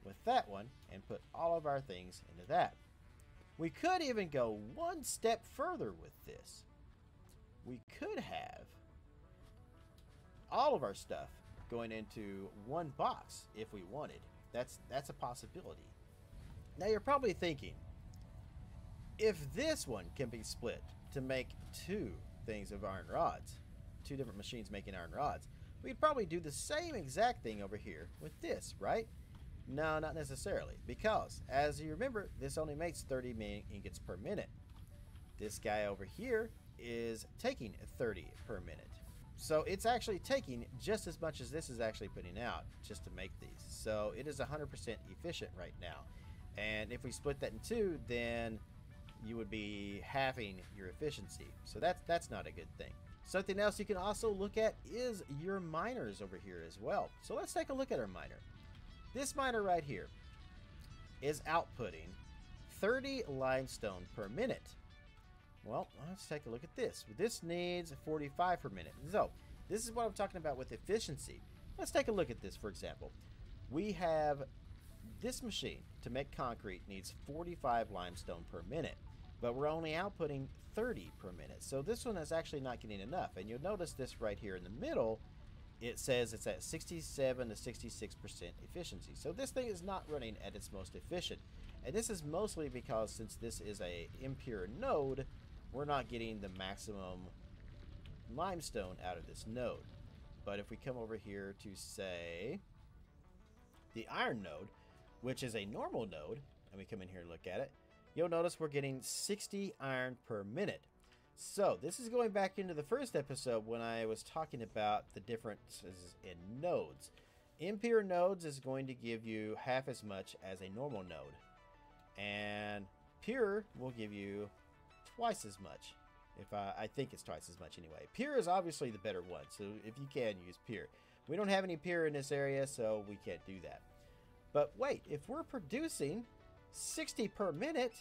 with that one and put all of our things into that. We could even go one step further with this. We could have all of our stuff going into one box if we wanted. That's a possibility. Now you're probably thinking, if this one can be split to make two things of iron rods, two different machines making iron rods, we'd probably do the same exact thing over here with this, right? No, not necessarily, because as you remember, this only makes 30 ingots per minute. This guy over here is taking 30 per minute. So it's actually taking just as much as this is actually putting out just to make these. So it is 100% efficient right now. And if we split that in two, then you would be halving your efficiency. So that's not a good thing. Something else you can also look at is your miners over here as well. So let's take a look at our miner. This miner right here is outputting 30 limestone per minute. Well, let's take a look at this. This needs 45 per minute. So this is what I'm talking about with efficiency. Let's take a look at this, for example. We have this machine to make concrete needs 45 limestone per minute, but we're only outputting 30 per minute. So this one is actually not getting enough. And you'll notice this right here in the middle, it says it's at 67 to 66% efficiency. So this thing is not running at its most efficient. And this is mostly because since this is a impure node, we're not getting the maximum limestone out of this node. But if we come over here to, say, the iron node, which is a normal node, and we come in here and look at it, you'll notice we're getting 60 iron per minute. So this is going back into the first episode when I was talking about the differences in nodes. Impure nodes is going to give you half as much as a normal node, and pure will give you twice as much. If I think it's twice as much anyway. Pure is obviously the better one, so if you can, use pure. We don't have any pure in this area, so we can't do that. But wait, if we're producing 60 per minute,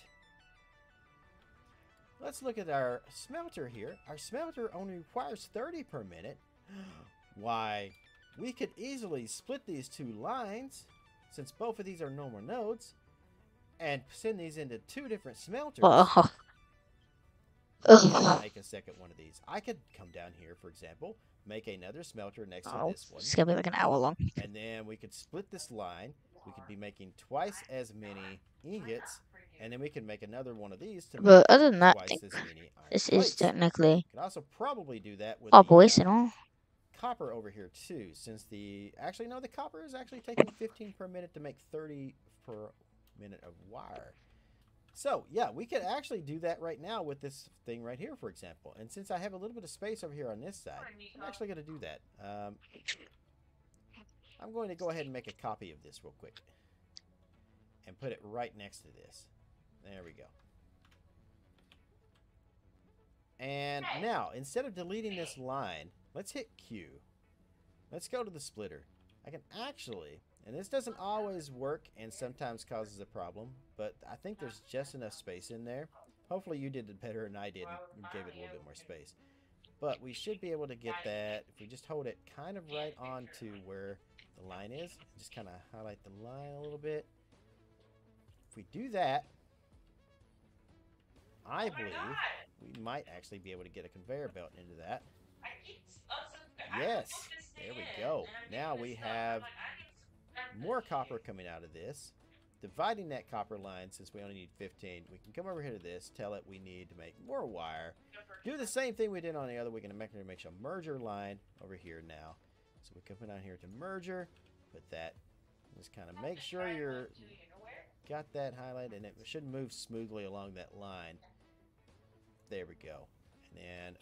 let's look at our smelter here. Our smelter only requires 30 per minute. Why, we could easily split these two lines, since both of these are normal nodes, and send these into two different smelters. Oh. Make a second one of these. I could come down here, for example, make another smelter next to this one. It's gonna be like an hour long. And then we could split this line. We could be making twice as many ingots, and then we can make another one of these to make But other than that, I twice think as many iron this plates. is technically Could also probably do that with our the boys and all. copper over here too, since the copper is actually taking 15 per minute to make 30 per minute of wire. So yeah, we could actually do that right now with this thing right here, for example. And since I have a little bit of space over here on this side, I'm actually going to do that. I'm going to go ahead and make a copy of this real quick and put it right next to this. There we go. And now, instead of deleting this line, let's hit Q. Let's go to the splitter. I can actually, and this doesn't always work and sometimes causes a problem, but I think there's just enough space in there. Hopefully you did it better than I did and gave it a little bit more space. But we should be able to get that if we just hold it kind of right on to where the line is. Just kind of highlight the line a little bit. If we do that, I believe we might actually be able to get a conveyor belt into that. Yes, there we go. Now we have more copper coming out of this. Dividing that copper line, since we only need 15, we can come over here to this, tell it we need to make more wire. Do the same thing we did on the other. We're going to make a merger line over here now. So we come down here to merger, put that. Just kind of make sure you're got that highlighted, and it should move smoothly along that line. There we go. And then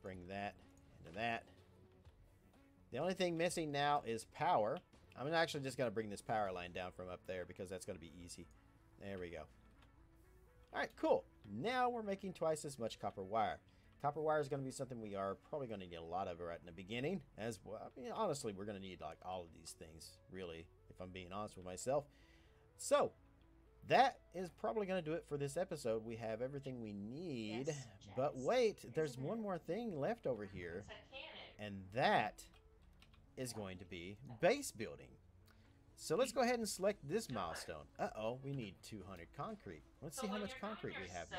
bring that into that. The only thing missing now is power. I'm actually just going to bring this power line down from up there because that's going to be easy. There we go. Alright, cool. Now we're making twice as much copper wire. Copper wire is going to be something we are probably going to need a lot of right in the beginning. As well, I mean, honestly, we're going to need like all of these things, really, if I'm being honest with myself. So, that is probably going to do it for this episode. We have everything we need. Yes, but wait, there's one more thing left over here. And that is going to be base building. So let's go ahead and select this milestone. Uh-oh, we need 200 concrete. Let's see how much concrete we have now.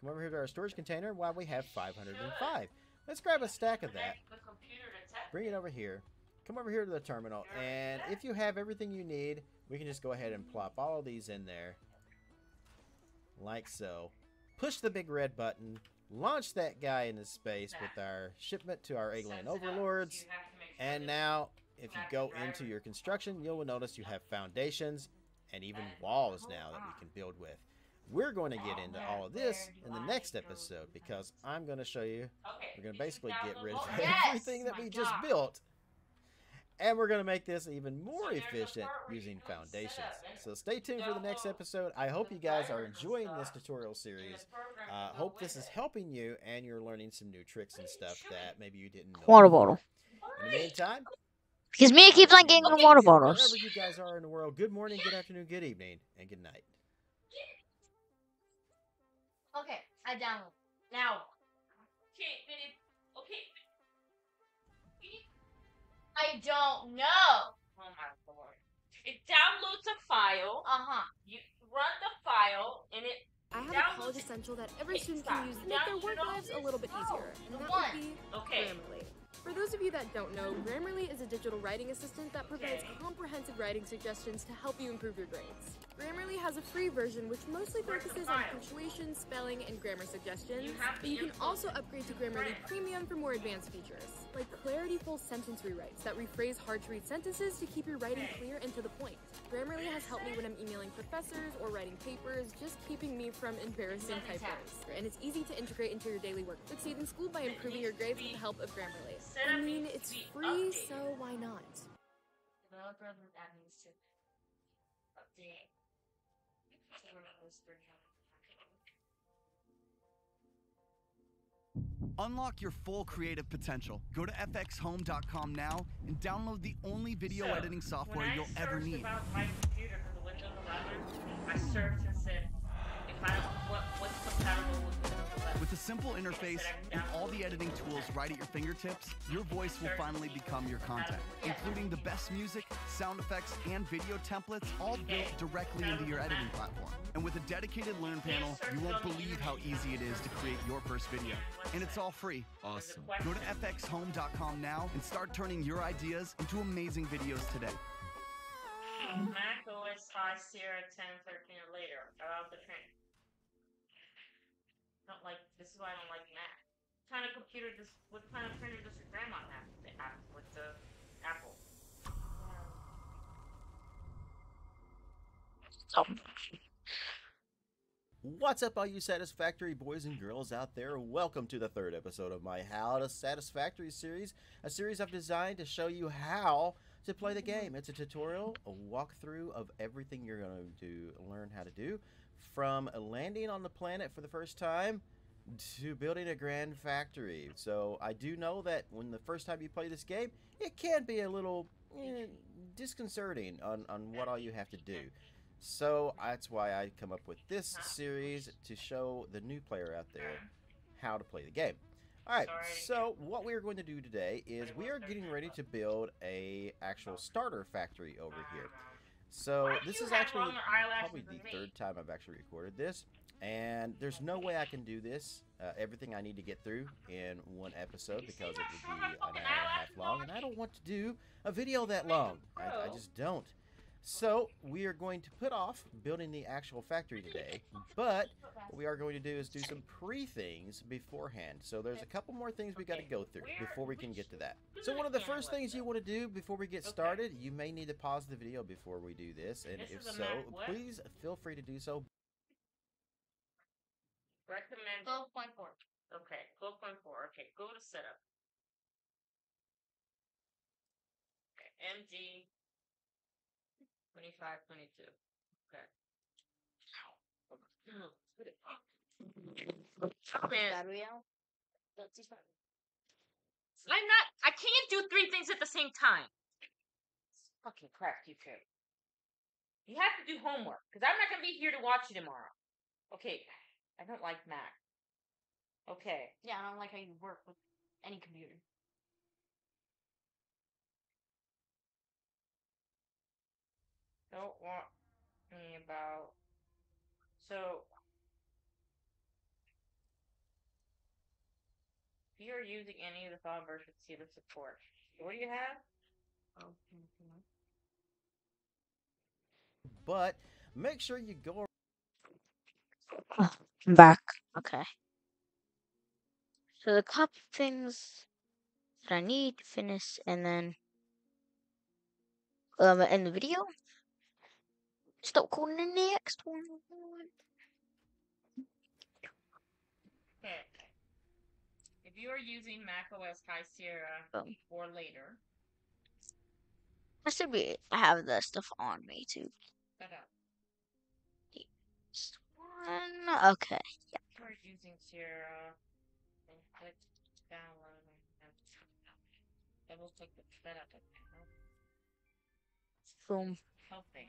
Come over here to our storage container. Wow, we have 505. Let's grab a stack of that, bring it over here, come over here to the terminal, and if you have everything you need, we can just go ahead and plop all of these in there, like so. Push the big red button, launch that guy into space with our shipment to our alien overlords, and now if you go into your construction, you'll notice you have foundations and even walls now that we can build with. We're going to get into all of this in the next episode because I'm going to show you, we're going to basically get rid of everything that we just built, and we're going to make this even more efficient using foundations. So stay tuned for the next episode. I hope you guys are enjoying this tutorial series. Hope this is helping you and you're learning some new tricks and stuff that maybe you didn't know Water before. bottle. In the meantime, Because Mia keeps on getting on water bottles. wherever you guys are in the world, good morning, good afternoon, good evening, and good night. Okay, I download. Now. Okay. I don't know. Oh my lord. It downloads a file. You run the file and it I have a college essential that every student can use to make their work lives a little bit easier, and that would be Grammarly. For those of you that don't know, Grammarly is a digital writing assistant that provides comprehensive writing suggestions to help you improve your grades. Grammarly has a free version which mostly focuses on punctuation, spelling, and grammar suggestions, but you can also upgrade to Grammarly Premium for more advanced features, like clarity-full sentence rewrites that rephrase hard-to-read sentences to keep your writing clear and to the point. Grammarly has helped me when I'm emailing professors or writing papers, just keeping me from embarrassing typos. And it's easy to integrate into your daily work. Succeed in school by improving your grades with the help of Grammarly. I mean, it's free, so why not? Developer that needs to update. Unlock your full creative potential. Go to fxhome.com now and download the only video editing software you'll ever need. About my computer for the Windows 11, I searched and said, if I what's compatible with Windows 11. With a simple interface and all the editing tools right at your fingertips, your voice will finally become your content, including the best music, sound effects, and video templates, all built directly into your editing platform. And with a dedicated Learn panel, you won't believe how easy it is to create your first video. And it's all free. Awesome. Go to fxhome.com now and start turning your ideas into amazing videos today. Mac OS 5 Sierra 10, 13 or later. About the print. Don't like. This is why I don't like Mac. What kind of computer does? What kind of printer does your grandma have? With the Apple. What's up, all you Satisfactory boys and girls out there? Welcome to the third episode of my How to Satisfactory series, a series I've designed to show you how to play the game. It's a tutorial, a walkthrough of everything you're going to learn how to do, from landing on the planet for the first time to building a grand factory. So I do know that when the first time you play this game, it can be a little disconcerting on what all you have to do. So that's why I come up with this series to show the new player out there how to play the game. Alright, so what we are going to do today is we are getting ready to build a actual starter factory over here. So this is actually probably the third time I've actually recorded this, and there's no way I can do this, everything I need to get through in one episode, because it would be an hour and a half long, and I don't want to do a video that long. I just don't. So we are going to put off building the actual factory today, but what we are going to do is do some pre-things beforehand. So there's a couple more things we got to go through before we can get to that. So one of the first things you want to do before we get started, you may need to pause the video before we do this, and if so, please feel free to do so. Recommend 12.4. Okay, 12.4. Okay, go to setup. Okay, MG 25, 22. Okay. Battery out? I can't do three things at the same time. Fucking crap, you two. You have to do homework, because I'm not going to be here to watch you tomorrow. Okay, I don't like Mac. Okay. Yeah, I don't like how you work with any computer. Don't want me about. So, you're using any of the phone versions, see the support. What do you have? Oh, But make sure you go. I'm back. Okay. So the couple things that I need to finish, and then end the video. Stop calling the next one. Okay. If you are using macOS High Sierra or later, I should be. I have the stuff on me too. shut up. This one. Okay. If you are using Sierra, then click download and double click the setup account. Boom. Helping.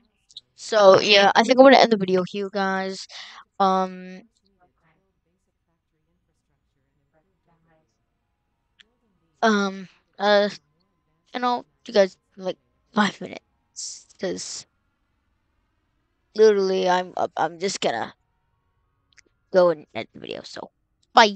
So yeah, I think I'm gonna end the video here, guys. Um. Um. You guys like 5 minutes, because literally I'm just gonna go and end the video. So bye.